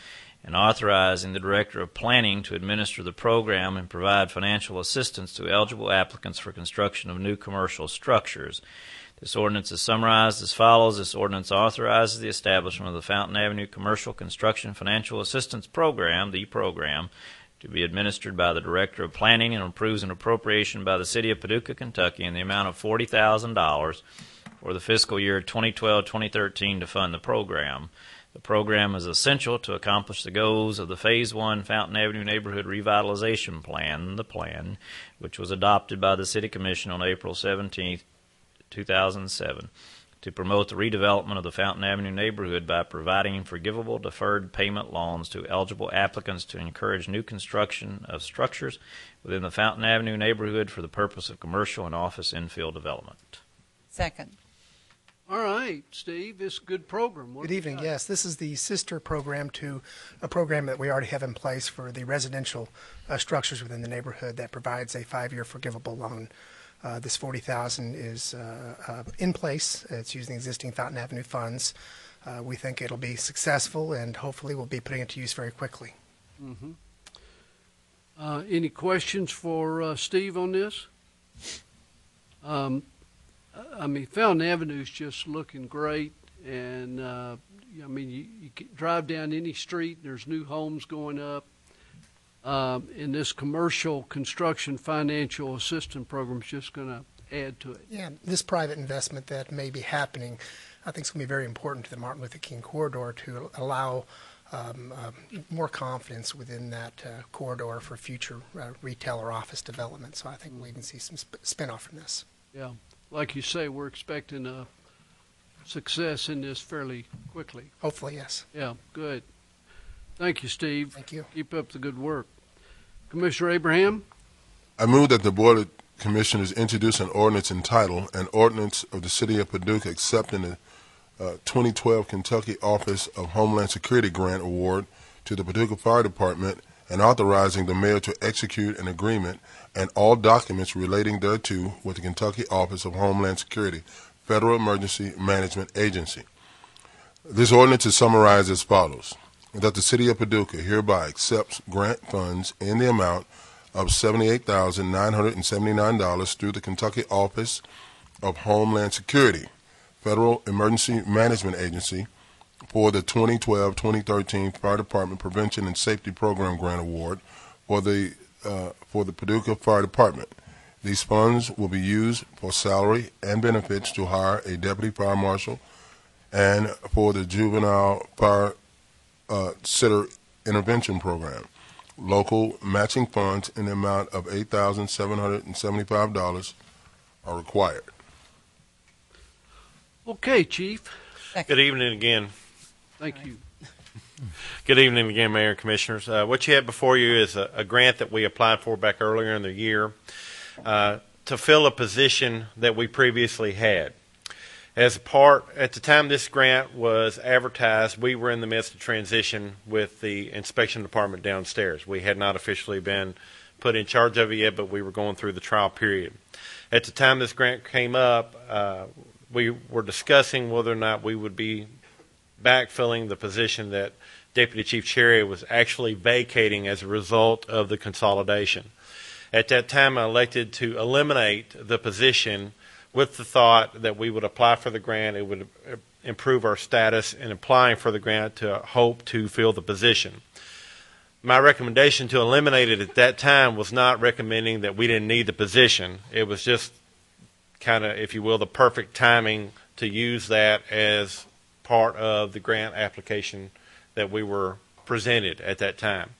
and authorizing the Director of Planning to administer the program and provide financial assistance to eligible applicants for construction of new commercial structures. This ordinance is summarized as follows. This ordinance authorizes the establishment of the Fountain Avenue Commercial Construction Financial Assistance Program, the program, to be administered by the Director of Planning, and approves an appropriation by the City of Paducah, Kentucky in the amount of $40,000 for the fiscal year 2012-2013 to fund the program. The program is essential to accomplish the goals of the Phase 1 Fountain Avenue Neighborhood Revitalization Plan, the plan, which was adopted by the City Commission on April 17, 2007. To promote the redevelopment of the Fountain Avenue neighborhood by providing forgivable deferred payment loans to eligible applicants to encourage new construction of structures within the Fountain Avenue neighborhood for the purpose of commercial and office infill development. Second. All right, Steve, this is a good program. What Good do you evening. got? Yes, this is the sister program to a program that we already have in place for the residential structures within the neighborhood that provides a 5-year forgivable loan. This $40,000 is in place. It's using existing Fountain Avenue funds. We think it'll be successful, and hopefully we'll be putting it to use very quickly. Any questions for Steve on this? I mean, Fountain Avenue is just looking great, and I mean, you can drive down any street, and there's new homes going up. And this commercial construction financial assistance program is just going to add to it. Yeah, this private investment that may be happening, I think, is going to be very important to the Martin Luther King corridor to allow more confidence within that corridor for future retail or office development. So I think we'll even see some spin-off from this. Yeah, like you say, we're expecting a success in this fairly quickly. Hopefully, yes. Yeah, good. Thank you, Steve. Thank you. Keep up the good work. Commissioner Abraham? I move that the Board of Commissioners introduce an ordinance entitled An Ordinance of the City of Paducah accepting the 2012 Kentucky Office of Homeland Security Grant Award to the Paducah Fire Department and authorizing the mayor to execute an agreement and all documents relating thereto with the Kentucky Office of Homeland Security, Federal Emergency Management Agency. This ordinance is summarized as follows: that the City of Paducah hereby accepts grant funds in the amount of $78,979 through the Kentucky Office of Homeland Security, Federal Emergency Management Agency, for the 2012-2013 Fire Department Prevention and Safety Program Grant Award for the Paducah Fire Department. These funds will be used for salary and benefits to hire a deputy fire marshal and for the juvenile fire sitter intervention program. Local matching funds in the amount of $8,775 are required. Okay, Chief. Good evening again. Thank you. Good evening again, Mayor and Commissioners. What you have before you is a grant that we applied for back earlier in the year to fill a position that we previously had. As a part, at the time this grant was advertised, we were in the midst of transition with the inspection department downstairs. We had not officially been put in charge of it yet, but we were going through the trial period. At the time this grant came up, we were discussing whether or not we would be backfilling the position that Deputy Chief Cherry was actually vacating as a result of the consolidation. At that time, I elected to eliminate the position with the thought that we would apply for the grant. It improve our status in applying for the grant to hope to fill the position. My recommendation to eliminate it at that time was not recommending that we didn't need the position. It was just kind of, if you will, the perfect timing to use that as part of the grant application that we were presented at that time.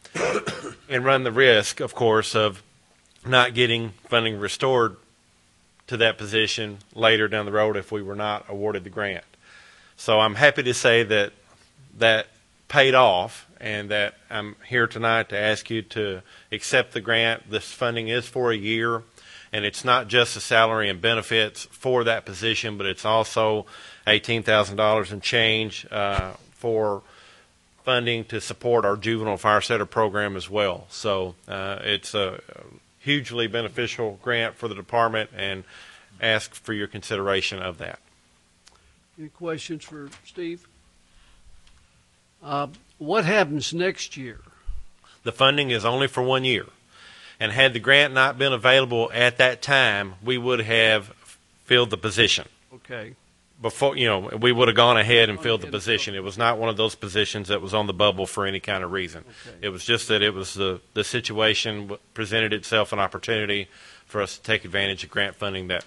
And run the risk, of course, of not getting funding restored to that position later down the road if we were not awarded the grant. So I'm happy to say that that paid off, and that I'm here tonight to ask you to accept the grant. This funding is for a year, and it's not just the salary and benefits for that position, but it's also $18,000 and change for funding to support our juvenile fire setter program as well. So it's a hugely beneficial grant for the department, and ask for your consideration of that. Any questions for Steve? What happens next year? The funding is only for 1 year. And had the grant not been available at that time, we would have filled the position. Okay. Before, we would have gone ahead and filled the position. It was not one of those positions that was on the bubble for any kind of reason. Okay. It was just that it was the situation presented itself an opportunity for us to take advantage of grant funding that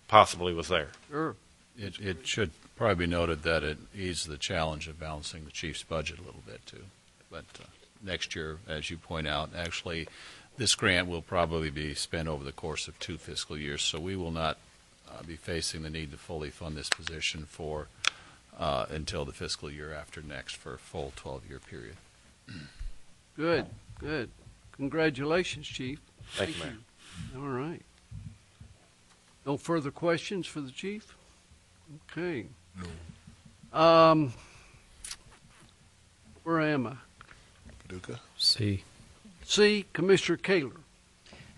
possibly was there. Sure. It should probably be noted that it eased the challenge of balancing the chief's budget a little bit too. But next year, as you point out, actually this grant will probably be spent over the course of 2 fiscal years, so we will not be facing the need to fully fund this position for until the fiscal year after next for a full 12-year period. Good, good. Congratulations, Chief. Thank you, Mayor. All right. No further questions for the Chief? Okay. No. Where am I? Paducah. C. C, Commissioner Kaler.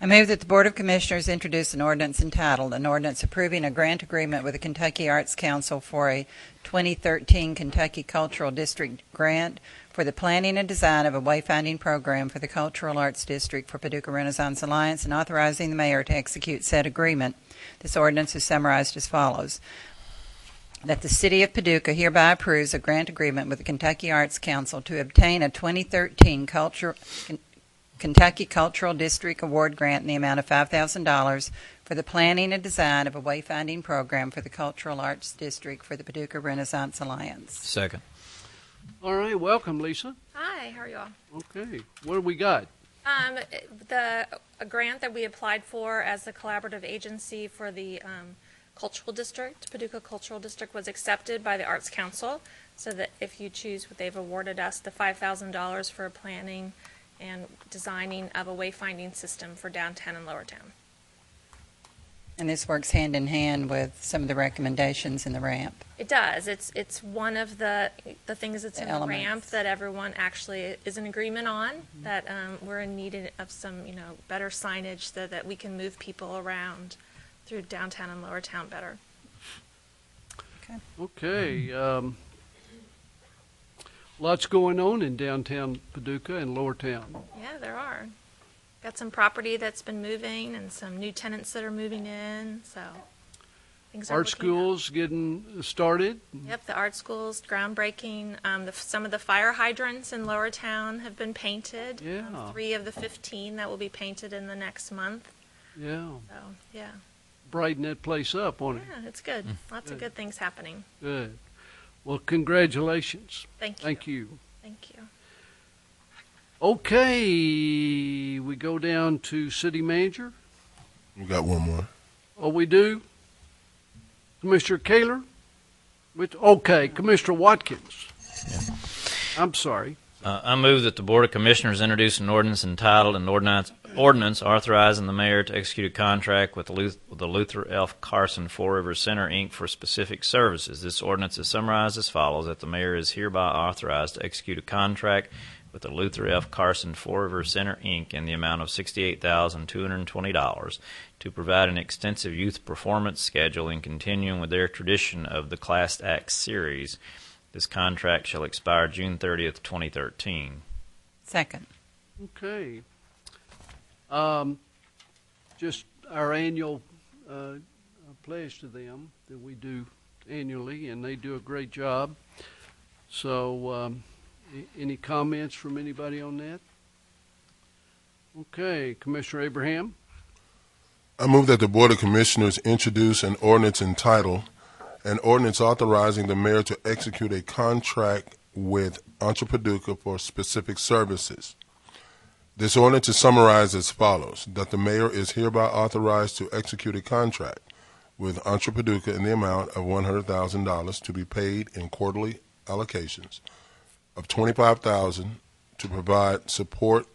I move that the Board of Commissioners introduce an ordinance entitled, an ordinance approving a grant agreement with the Kentucky Arts Council for a 2013 Kentucky Cultural District grant for the planning and design of a wayfinding program for the Cultural Arts District for Paducah Renaissance Alliance, and authorizing the mayor to execute said agreement. This ordinance is summarized as follows. That the City of Paducah hereby approves a grant agreement with the Kentucky Arts Council to obtain a 2013 Kentucky Cultural District Award grant in the amount of $5,000 for the planning and design of a wayfinding program for the Cultural Arts District for the Paducah Renaissance Alliance. Second. All right, welcome, Lisa. Hi, how are you all? Okay, what do we got? A grant that we applied for as the collaborative agency for the Cultural District, Paducah Cultural District, was accepted by the Arts Council, so that if you choose, they've awarded us the $5,000 for planning and designing of a wayfinding system for downtown and lower town. And this works hand in hand with some of the recommendations in the ramp. It does. It's one of the things that's in the elements. ramp that everyone actually is in agreement on, that we're in need of some, better signage so that we can move people around through downtown and lower town better. Okay, lots going on in downtown Paducah and lower town. Yeah, there are. Got some property that's been moving and some new tenants that are moving in, so things are Art looking up. schools getting started. Yep, the art school's groundbreaking. Some of the fire hydrants in Lower Town have been painted. Yeah. 3 of the 15 that will be painted in the next month. Yeah, So, yeah. brighten that place up, won't it? Yeah, it's good. Lots of good things happening. Good. Well, congratulations. Thank you. Thank you. Thank you. Okay, we go down to city manager. We got one more. Oh, we do? Commissioner Kaler? Okay, Commissioner Watkins. I'm sorry. I move that the Board of Commissioners introduce an ordinance entitled an ordinance authorizing the mayor to execute a contract with the Luther F. Carson Four River Center, Inc. for specific services. This ordinance is summarized as follows, that the mayor is hereby authorized to execute a contract with the Luther F. Carson Four River Center, Inc. in the amount of $68,220 to provide an extensive youth performance schedule in continuing with their tradition of the Class Act series. This contract shall expire June 30th, 2013. Second. Okay. Just our annual pledge to them that we do annually, and they do a great job. So, any comments from anybody on that? Okay, Commissioner Abraham. I move that the Board of Commissioners introduce an ordinance entitled, an ordinance authorizing the mayor to execute a contract with Paducah for specific services. This ordinance is summarized as follows: that the mayor is hereby authorized to execute a contract with Paducah in the amount of $100,000 to be paid in quarterly allocations of $25,000 to provide support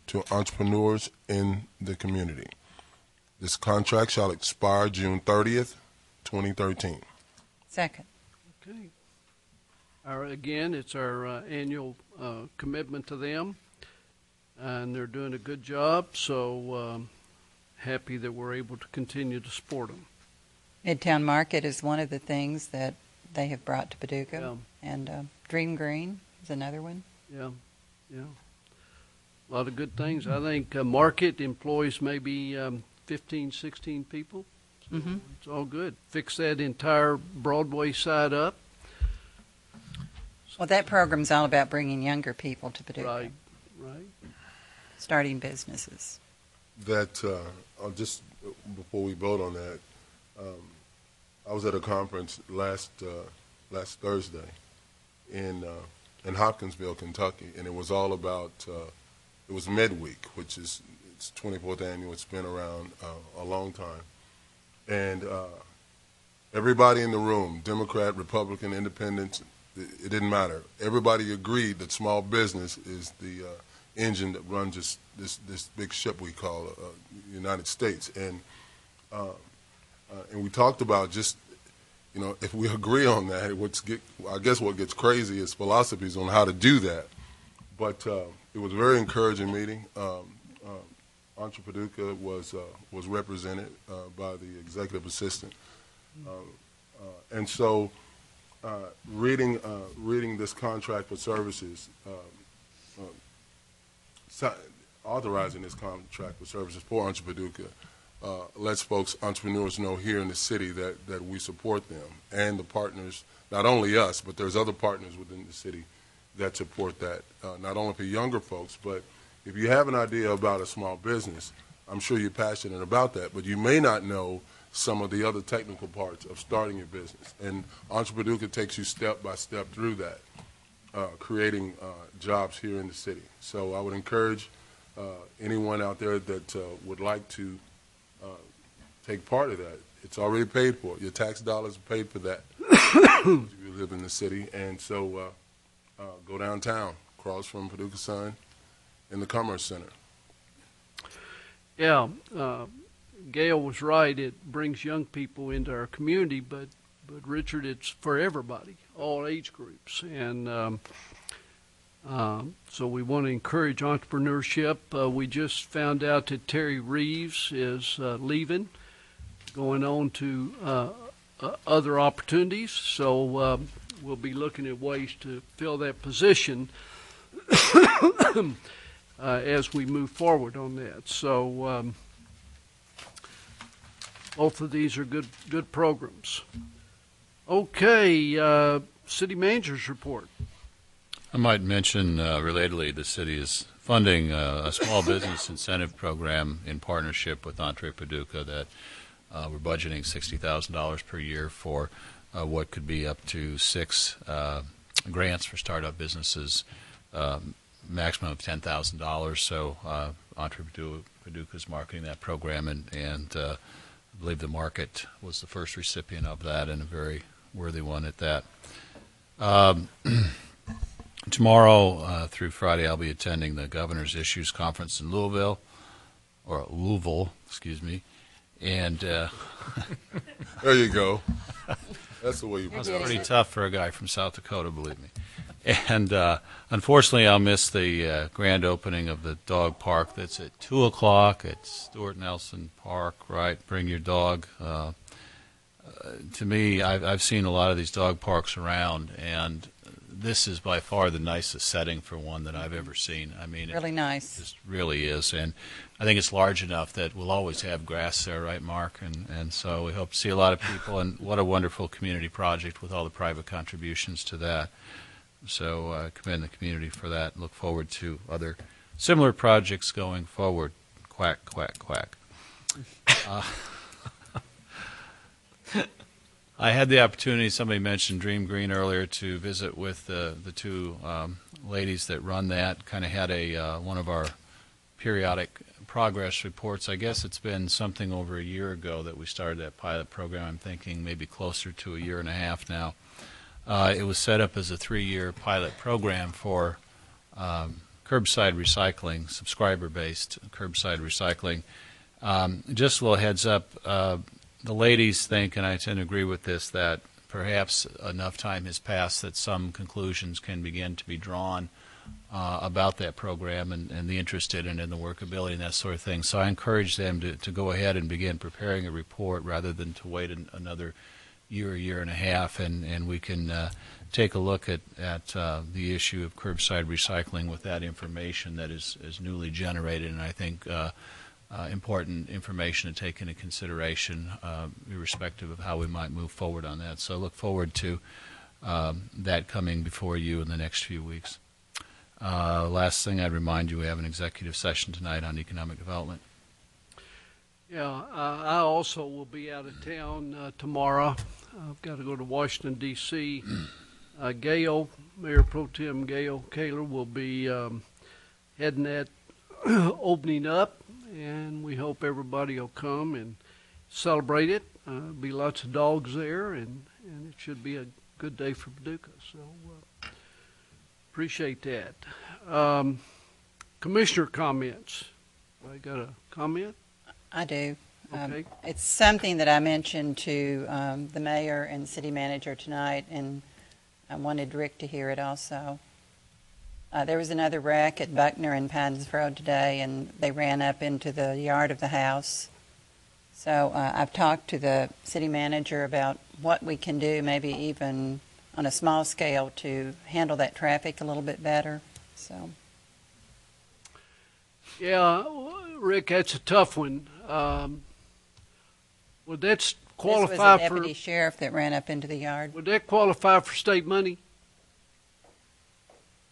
to entrepreneurs in the community. This contract shall expire June 30th, 2013. Second. Okay. Again, it's our annual commitment to them, and they're doing a good job, so happy that we're able to continue to support them. Midtown Market is one of the things that they have brought to Paducah, and Dream Green is another one. Yeah. A lot of good things. I think Market employs maybe 15, 16 people. So it's all good. Fix that entire Broadway side up. Well, that program's all about bringing younger people to Paducah. Right. Starting businesses. That, I'll just, before we vote on that, I was at a conference last Thursday in Hopkinsville, Kentucky, and it was all about, it was Midweek, which is its 24th annual. It's been around a long time. And everybody in the room, Democrat, Republican, Independent, it didn't matter. Everybody agreed that small business is the engine that runs this big ship we call the United States. And we talked about just, if we agree on that, I guess what gets crazy is philosophies on how to do that. But it was a very encouraging meeting. Paducah was represented by the executive assistant, and so reading this contract for services, authorizing this contract for services for Paducah, lets entrepreneurs know here in the city that we support them and the partners, not only us, but there's other partners within the city that support that, not only for younger folks, but if you have an idea about a small business, I'm sure you're passionate about that, but you may not know some of the other technical parts of starting your business. And Paducah takes you step by step through that, creating jobs here in the city. So I would encourage anyone out there that would like to take part of that. It's already paid for. Your tax dollars are paid for that if you live in the city. And so go downtown, across from Paducah Sun, in the Commerce Center. Yeah, Gail was right. It brings young people into our community, but Richard, it's for everybody, all age groups. And so we want to encourage entrepreneurship. We just found out that Terry Reeves is leaving, going on to other opportunities. So we'll be looking at ways to fill that position as we move forward on that. So both of these are good programs. Okay, City Manager's report. I might mention, relatedly, the city is funding a small business incentive program in partnership with Entre Paducah that we're budgeting $60,000 per year for what could be up to 6 grants for startup businesses, maximum of $10,000. So Entre Paducah is marketing that program, and I believe the market was the first recipient of that, and a very worthy one at that. Tomorrow through Friday, I'll be attending the Governor's Issues Conference in Louisville, excuse me, and there you go. That's the way you. That's pretty tough for a guy from South Dakota, believe me. And unfortunately, I'll miss the grand opening of the dog park. That's at 2:00 at Stuart Nelson Park. Right, bring your dog. To me, I've seen a lot of these dog parks around, and this is by far the nicest setting for one that I've ever seen. I mean, Really nice. It just really is, and I think it's large enough that we'll always have grass there, right, Mark? And so we hope to see a lot of people, and what a wonderful community project with all the private contributions to that. So commend the community for that. Look forward to other similar projects going forward. Quack, quack, quack. I had the opportunity, somebody mentioned Dream Green earlier, to visit with the two ladies that run that. Kind of had one of our periodic progress reports. I guess it's been something over a year ago that we started that pilot program. I'm thinking maybe closer to a year and a half now. It was set up as a 3-year pilot program for curbside recycling, subscriber-based curbside recycling. Just a little heads up, the ladies think, and I tend to agree with this, that perhaps enough time has passed that some conclusions can begin to be drawn about that program and the interest in it and the workability and that sort of thing. So I encourage them to go ahead and begin preparing a report rather than to wait another year and a half, and we can take a look at the issue of curbside recycling with that information that is newly generated, and I think important information to take into consideration, irrespective of how we might move forward on that. So I look forward to that coming before you in the next few weeks. Last thing, I'd remind you we have an executive session tonight on economic development. Yeah, I also will be out of town tomorrow. I've got to go to Washington, D.C. Gail, Mayor Pro Tem Gail Kaler, will be heading that opening up, and we hope everybody will come and celebrate it. There'll be lots of dogs there, and it should be a good day for Paducah. So appreciate that. Commissioner comments. I got a comment? I do. Okay. It's something that I mentioned to the mayor and city manager tonight, and I wanted Rick to hear it also. There was another wreck at Buckner and Pines Road today, and they ran up into the yard of the house. So I've talked to the city manager about what we can do, maybe even on a small scale, to handle that traffic a little bit better. So. Yeah, Rick, that's a tough one. Would that qualify This was a for deputy sheriff that ran up into the yard. Would that qualify for state money?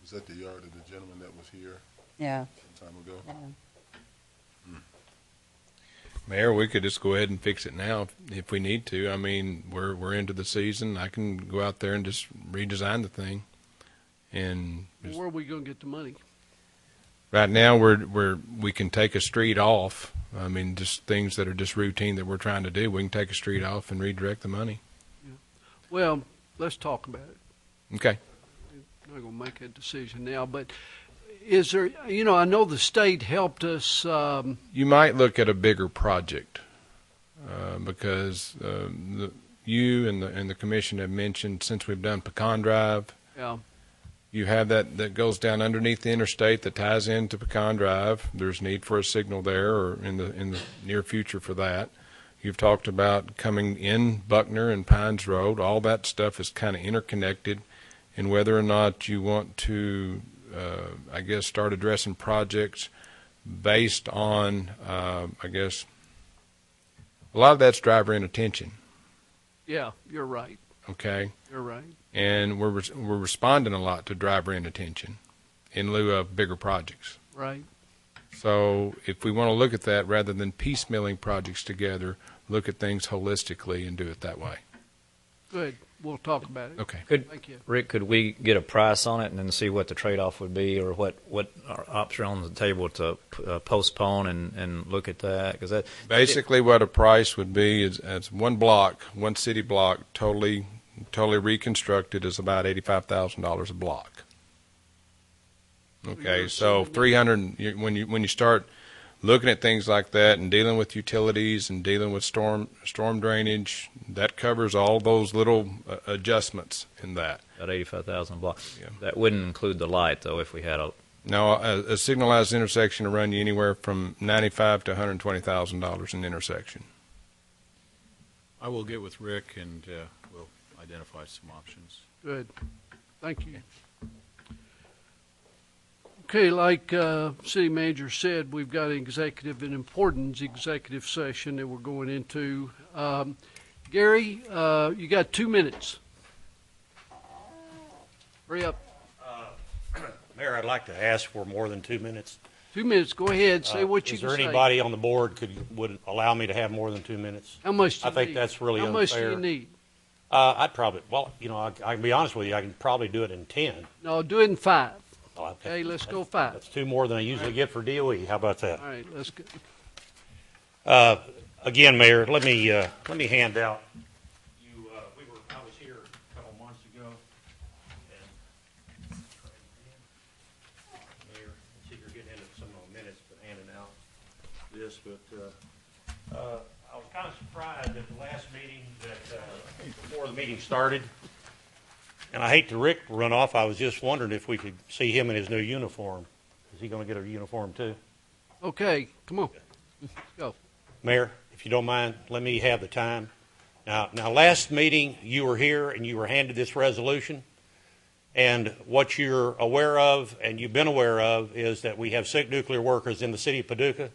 Was that the yard of the gentleman that was here Yeah. some time ago? Yeah. Mayor, we could just go ahead and fix it now if we need to. I mean, we're into the season. I can go out there and just redesign the thing. And Where are we going to get the money? right now, we can take a street off. I mean, just things that are just routine that we're trying to do. We can take a street off and redirect the money. Yeah. Well, let's talk about it. Okay. I'm not going to make a decision now, but is there, I know the state helped us. You might look at a bigger project because you and the commission have mentioned, since we've done Pecan Drive, Yeah. you have that goes down underneath the interstate that ties into Pecan Drive. There's need for a signal there, or in the near future for that. You've talked about coming in Buckner and Pines Road. All that stuff is kind of interconnected, and whether or not you want to, I guess, start addressing projects based on, I guess, a lot of that's driver inattention. Yeah, you're right. Okay. You're right. And we're responding a lot to driver inattention in lieu of bigger projects. Right. So if we want to look at that rather than piecemealing projects together, look at things holistically and do it that way. Good. We'll talk about it. Okay. Thank you. Rick, could we get a price on it and then see what the trade-off would be, or what our options are on the table to postpone and look at that? Because that Basically what a price would be is one block, one city block, totally reconstructed, is about $85,000 a block. Okay, so 300 when you start looking at things like that and dealing with utilities and dealing with storm drainage, that covers all those little adjustments in that. About 85,000 a block. Yeah. That wouldn't include the light, though, if we had a. No, a signalized intersection will run you anywhere from $95,000 to $120,000 an intersection. I will get with Rick and we'll identify some options. Good. Thank you. Okay, like City Manager said, we've got an important executive session that we're going into. Gary, you got 2 minutes. Hurry up. Mayor, I'd like to ask for more than 2 minutes. 2 minutes. Go ahead. Say what you can say. Is there anybody on the board would allow me to have more than 2 minutes? How much do you I think need? that's really How unfair. much do you need? I'd probably, I can be honest with you, I can probably do it in 10. No, do it in 5. Oh, Okay, let's go 5. That's 2 more than I usually get for DOE. How about that? All right, let's go. Again, Mayor, let me hand out. I was here a couple months ago, and Mayor, let's see if you're getting into some of the minutes, but handing out this. But I was kind of surprised at the last meeting that before the meeting started, and I hate to Rick run off. I was just wondering if we could see him in his new uniform. Is he going to get a uniform too? Okay, come on. Let's go. Mayor, if you don't mind, let me have the time. Now, last meeting you were here and you were handed this resolution, and what you're aware of and you've been aware of is that we have sick nuclear workers in the city of Paducah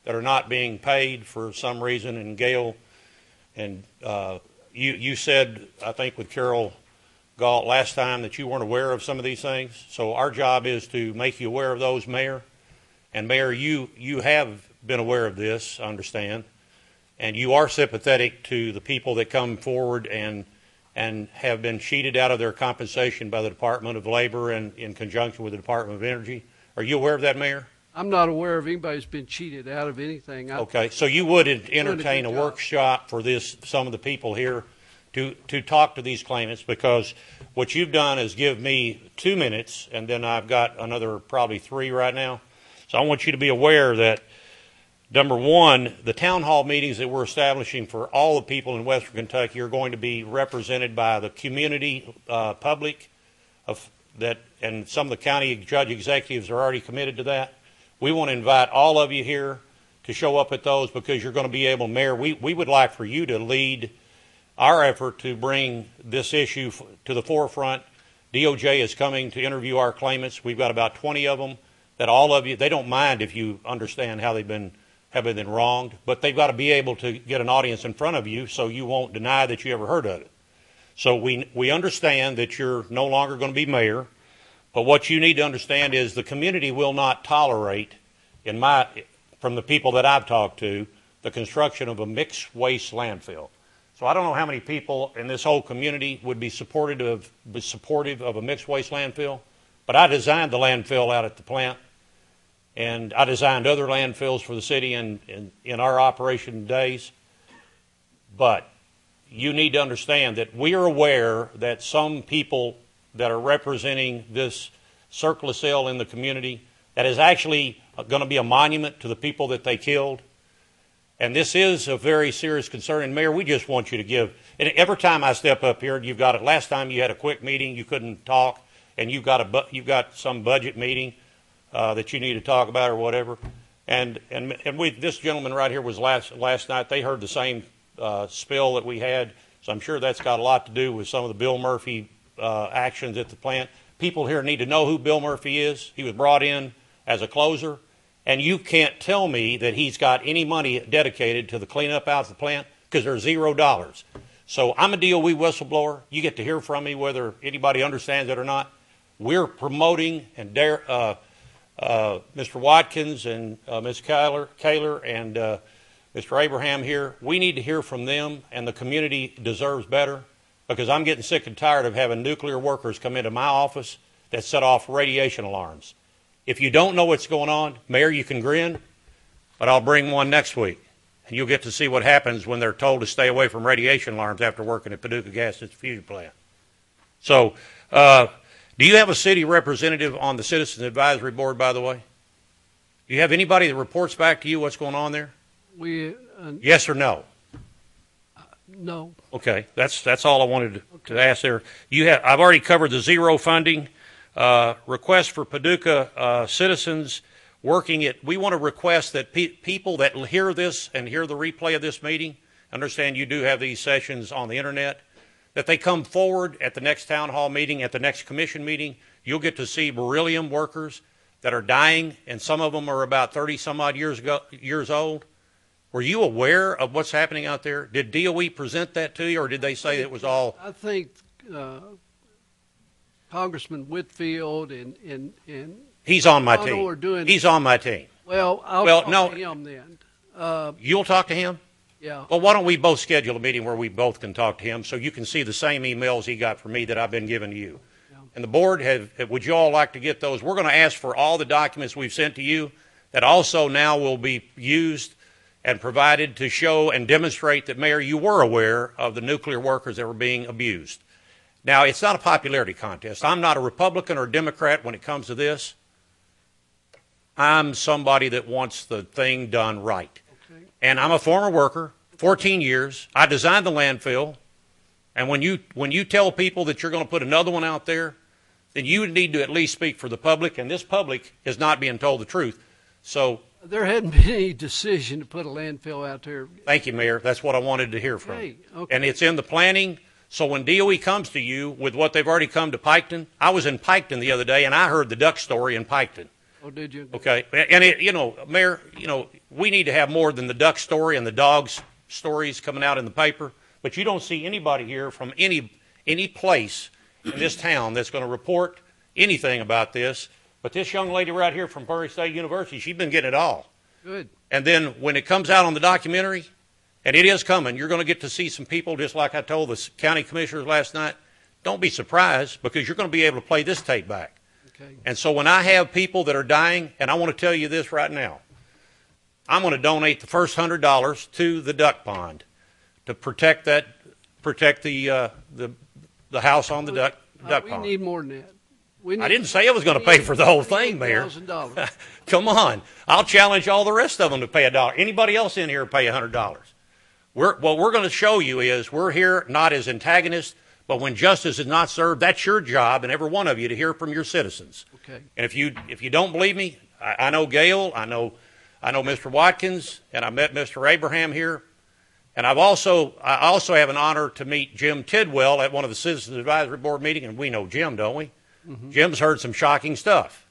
that are not being paid for some reason. And Gail, and you said, I think with Carol Galt last time, that you weren't aware of some of these things. So our job is to make you aware of those, Mayor. And Mayor, you have been aware of this, I understand, and you are sympathetic to the people that come forward and have been cheated out of their compensation by the Department of Labor and in conjunction with the Department of Energy. Are you aware of that, Mayor? I'm not aware of anybody who's been cheated out of anything. Okay, so you would entertain a workshop for some of the people here to talk to these claimants, because what you've done is give me 2 minutes, and then I've got another probably 3 right now. So I want you to be aware that, number one, the town hall meetings that we're establishing for all the people in Western Kentucky are going to be represented by the community public and some of the county judge executives are already committed to that. We want to invite all of you here to show up at those, because you're going to be able, Mayor, we would like for you to lead our effort to bring this issue to the forefront. DOJ is coming to interview our claimants. We've got about 20 of them that all of you, they don't mind if you understand how have been wronged, but they've got to be able to get an audience in front of you so you won't deny that you ever heard of it. So we understand that you're no longer going to be mayor, but what you need to understand is the community will not tolerate, from the people that I've talked to, the construction of a mixed waste landfill. So I don't know how many people in this whole community would be supportive of a mixed waste landfill, but I designed the landfill out at the plant, and I designed other landfills for the city in our operation days. But you need to understand that we are aware that some people that are representing this circless ill in the community, that is actually going to be a monument to the people that they killed. And this is a very serious concern. And Mayor, we just want you to give, and every time I step up here, you've got it. Last time you had a quick meeting, you couldn't talk, and you've got some budget meeting that you need to talk about or whatever. And this gentleman right here was last night. They heard the same spill that we had. So I'm sure that's got a lot to do with some of the Bill Murphy actions at the plant. People here need to know who Bill Murphy is. He was brought in as a closer. And you can't tell me that he's got any money dedicated to the cleanup out of the plant, because there's $0. So I'm a DOE whistleblower. You get to hear from me whether anybody understands it or not. We're promoting, and Mr. Watkins and Ms. Kaler and Mr. Abraham here, we need to hear from them, and the community deserves better, because I'm getting sick and tired of having nuclear workers come into my office that set off radiation alarms. If you don't know what's going on, Mayor, you can grin, but I'll bring one next week, and you'll get to see what happens when they're told to stay away from radiation alarms after working at Paducah Gas Distribution Plant. So, do you have a city representative on the Citizens Advisory Board, by the way? Do you have anybody that reports back to you what's going on there? Yes or no? No. Okay, that's all I wanted to ask there. I've already covered the zero funding. Request for Paducah citizens working it. We want to request that people that hear this and hear the replay of this meeting, understand you do have these sessions on the internet, that they come forward at the next town hall meeting, at the next commission meeting. You'll get to see beryllium workers that are dying, and some of them are about 30-some-odd years old. Were you aware of what's happening out there? Did DOE present that to you, or did they say it was all? I think Congressman Whitfield and he's on my Otto are team. He's on my team. Well, I'll talk to him then. You'll talk to him? Yeah. Well, why don't we both schedule a meeting where we both can talk to him so you can see the same emails he got from me that I've been giving to you. Yeah. And the board, would you all like to get those? We're going to ask for all the documents we've sent to you that also now will be used and provided to show and demonstrate that, Mayor, you were aware of the nuclear workers that were being abused. Now, it's not a popularity contest. I'm not a Republican or Democrat when it comes to this. I'm somebody that wants the thing done right. Okay. And I'm a former worker, 14 years. I designed the landfill. And when you tell people that you're going to put another one out there, then you need to at least speak for the public, and this public is not being told the truth. So there hadn't been any decision to put a landfill out there. Thank you, Mayor. That's what I wanted to hear from you. Okay. And it's in the planning. So when DOE comes to you with what they've already come to Piketon, I was in Piketon the other day, and I heard the duck story in Piketon. Oh, did you? Okay. And, Mayor, we need to have more than the duck story and the dogs stories coming out in the paper. But you don't see anybody here from any place in this town that's going to report anything about this. But this young lady right here from Prairie State University, she's been getting it all. Good. And then when it comes out on the documentary, and it is coming, you're going to get to see some people, just like I told the county commissioners last night. Don't be surprised, because you're going to be able to play this tape back. Okay. And so when I have people that are dying, and I want to tell you this right now, I'm going to donate the first $100 to the duck pond to protect the house on the duck pond. We need more than that. I didn't say I was going to pay for the whole thing, Mayor. Come on. I'll challenge all the rest of them to pay $1. Anybody else in here pay $100? What we're going to show you is we're here not as antagonists, but when justice is not served, that's your job, and every one of you, to hear from your citizens. Okay. And if you don't believe me, I know Gail, I know Mr. Watkins, and I met Mr. Abraham here, and I also have an honor to meet Jim Tidwell at one of the Citizens Advisory Board meetings, and we know Jim, don't we? Mm-hmm. Jim's heard some shocking stuff.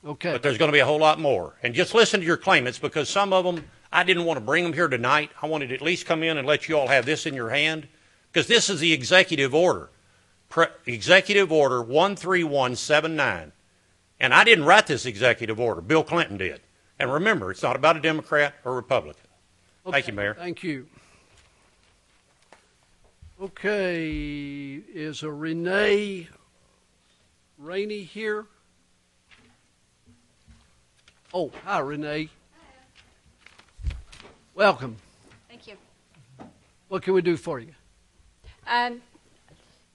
Okay. But there's going to be a whole lot more. And just listen to your claimants, because some of them, I didn't want to bring them here tonight. I wanted to at least come in and let you all have this in your hand, because this is the executive order, Executive Order 13179. And I didn't write this executive order. Bill Clinton did. And remember, it's not about a Democrat or Republican. Okay. Thank you, Mayor. Thank you. Okay, is a Renee Rainey here? Oh, hi, Renee. Welcome. Thank you. What can we do for you?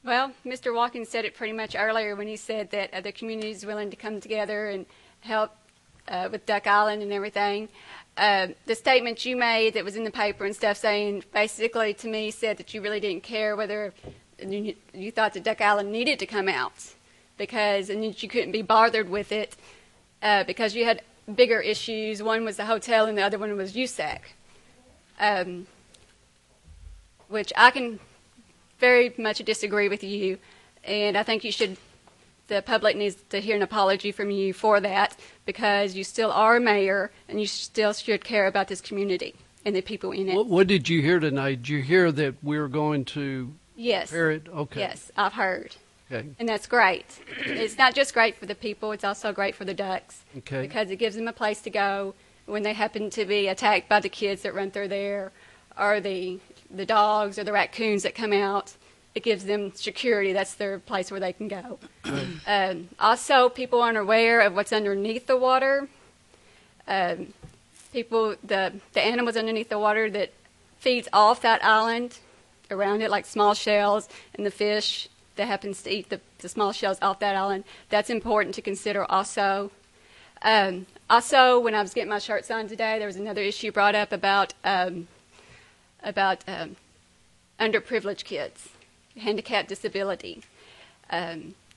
Well, Mr. Watkins said it pretty much earlier when he said that the community is willing to come together and help with Duck Island and everything. The statement you made that was in the paper and stuff saying, basically to me, said that you really didn't care whether you thought that Duck Island needed to come out, and you couldn't be bothered with it because you had bigger issues. One was the hotel and the other one was USAC, which I can very much disagree with you, and I think the public needs to hear an apology from you for that, because you still are a mayor and you still should care about this community and the people in it. What did you hear tonight? Did you hear that we're going to repair it? Okay. Yes, I've heard. Okay. And that's great. It's not just great for the people, it's also great for the ducks. Okay. Because it gives them a place to go when they happen to be attacked by the kids that run through there, or the dogs or the raccoons that come out. It gives them security. That's their place where they can go. Also, people aren't aware of what's underneath the water. The animals underneath the water that feeds off that island around it, like small shells, and the fish that happens to eat the small shells off that island. That's important to consider also. Also, when I was getting my shirt signed today, there was another issue brought up about underprivileged kids, handicap, disability.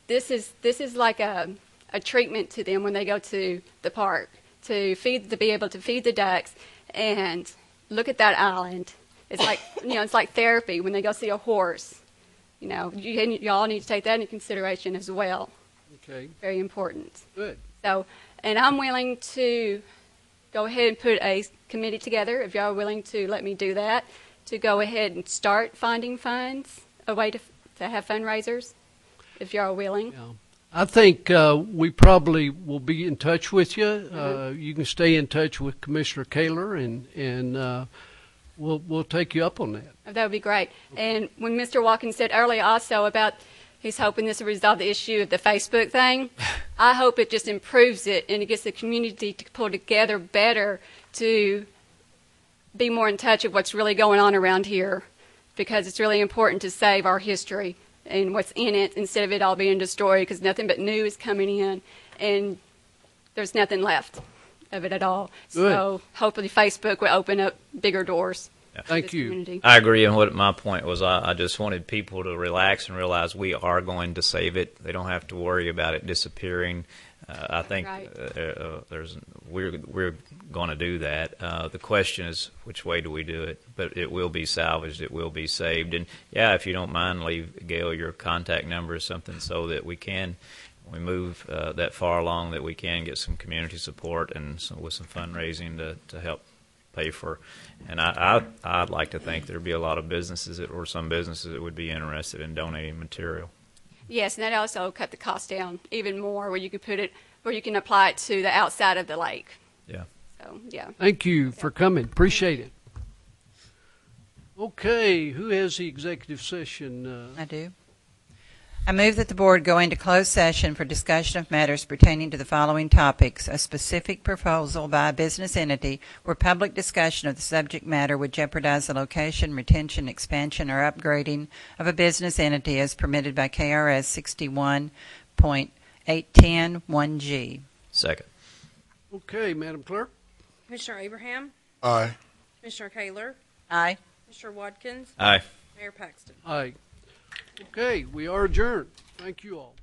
This is like a treatment to them when they go to the park to be able to feed the ducks and look at that island. It's like it's like therapy when they go see a horse You know, you all need to take that into consideration as well. Okay. Very important. Good. So, and I'm willing to go ahead and put a committee together, if y'all are willing to let me do that, to go ahead and start finding funds, a way to have fundraisers, if y'all are willing. Yeah. I think we probably will be in touch with you. You can stay in touch with Commissioner Kaler, and we'll take you up on that. That would be great. And when Mr. Watkins said earlier also about he's hoping this will resolve the issue of the Facebook thing, I hope it just improves it and it gets the community to pull together better to be more in touch of what's really going on around here, because it's really important to save our history and what's in it instead of it all being destroyed, because nothing but new is coming in and there's nothing left of it at all. Good. So hopefully Facebook will open up bigger doors. Thank you. Community. I agree, and what my point was, I just wanted people to relax and realize we are going to save it. They don't have to worry about it disappearing. I think Right. we're going to do that. The question is, which way do we do it? But it will be salvaged. It will be saved. And yeah, if you don't mind, leave Gail your contact number or something so that we can, when we move that far along, that we can get some community support and with some fundraising to help pay for. And I'd like to think there'd be a lot of businesses or some businesses that would be interested in donating material. Yes, and that also cut the cost down even more, where you could put it, where you can apply it to the outside of the lake. Yeah. So, yeah. Thank you for coming. Appreciate it. Okay, who has the executive session? I do. I move that the board go into closed session for discussion of matters pertaining to the following topics: a specific proposal by a business entity where public discussion of the subject matter would jeopardize the location, retention, expansion, or upgrading of a business entity as permitted by KRS 61.810(1G). Second. Okay, Madam Clerk. Commissioner Abraham? Aye. Commissioner Kaler? Aye. Commissioner Watkins? Aye. Mayor Paxton? Aye. Okay, we are adjourned. Thank you all.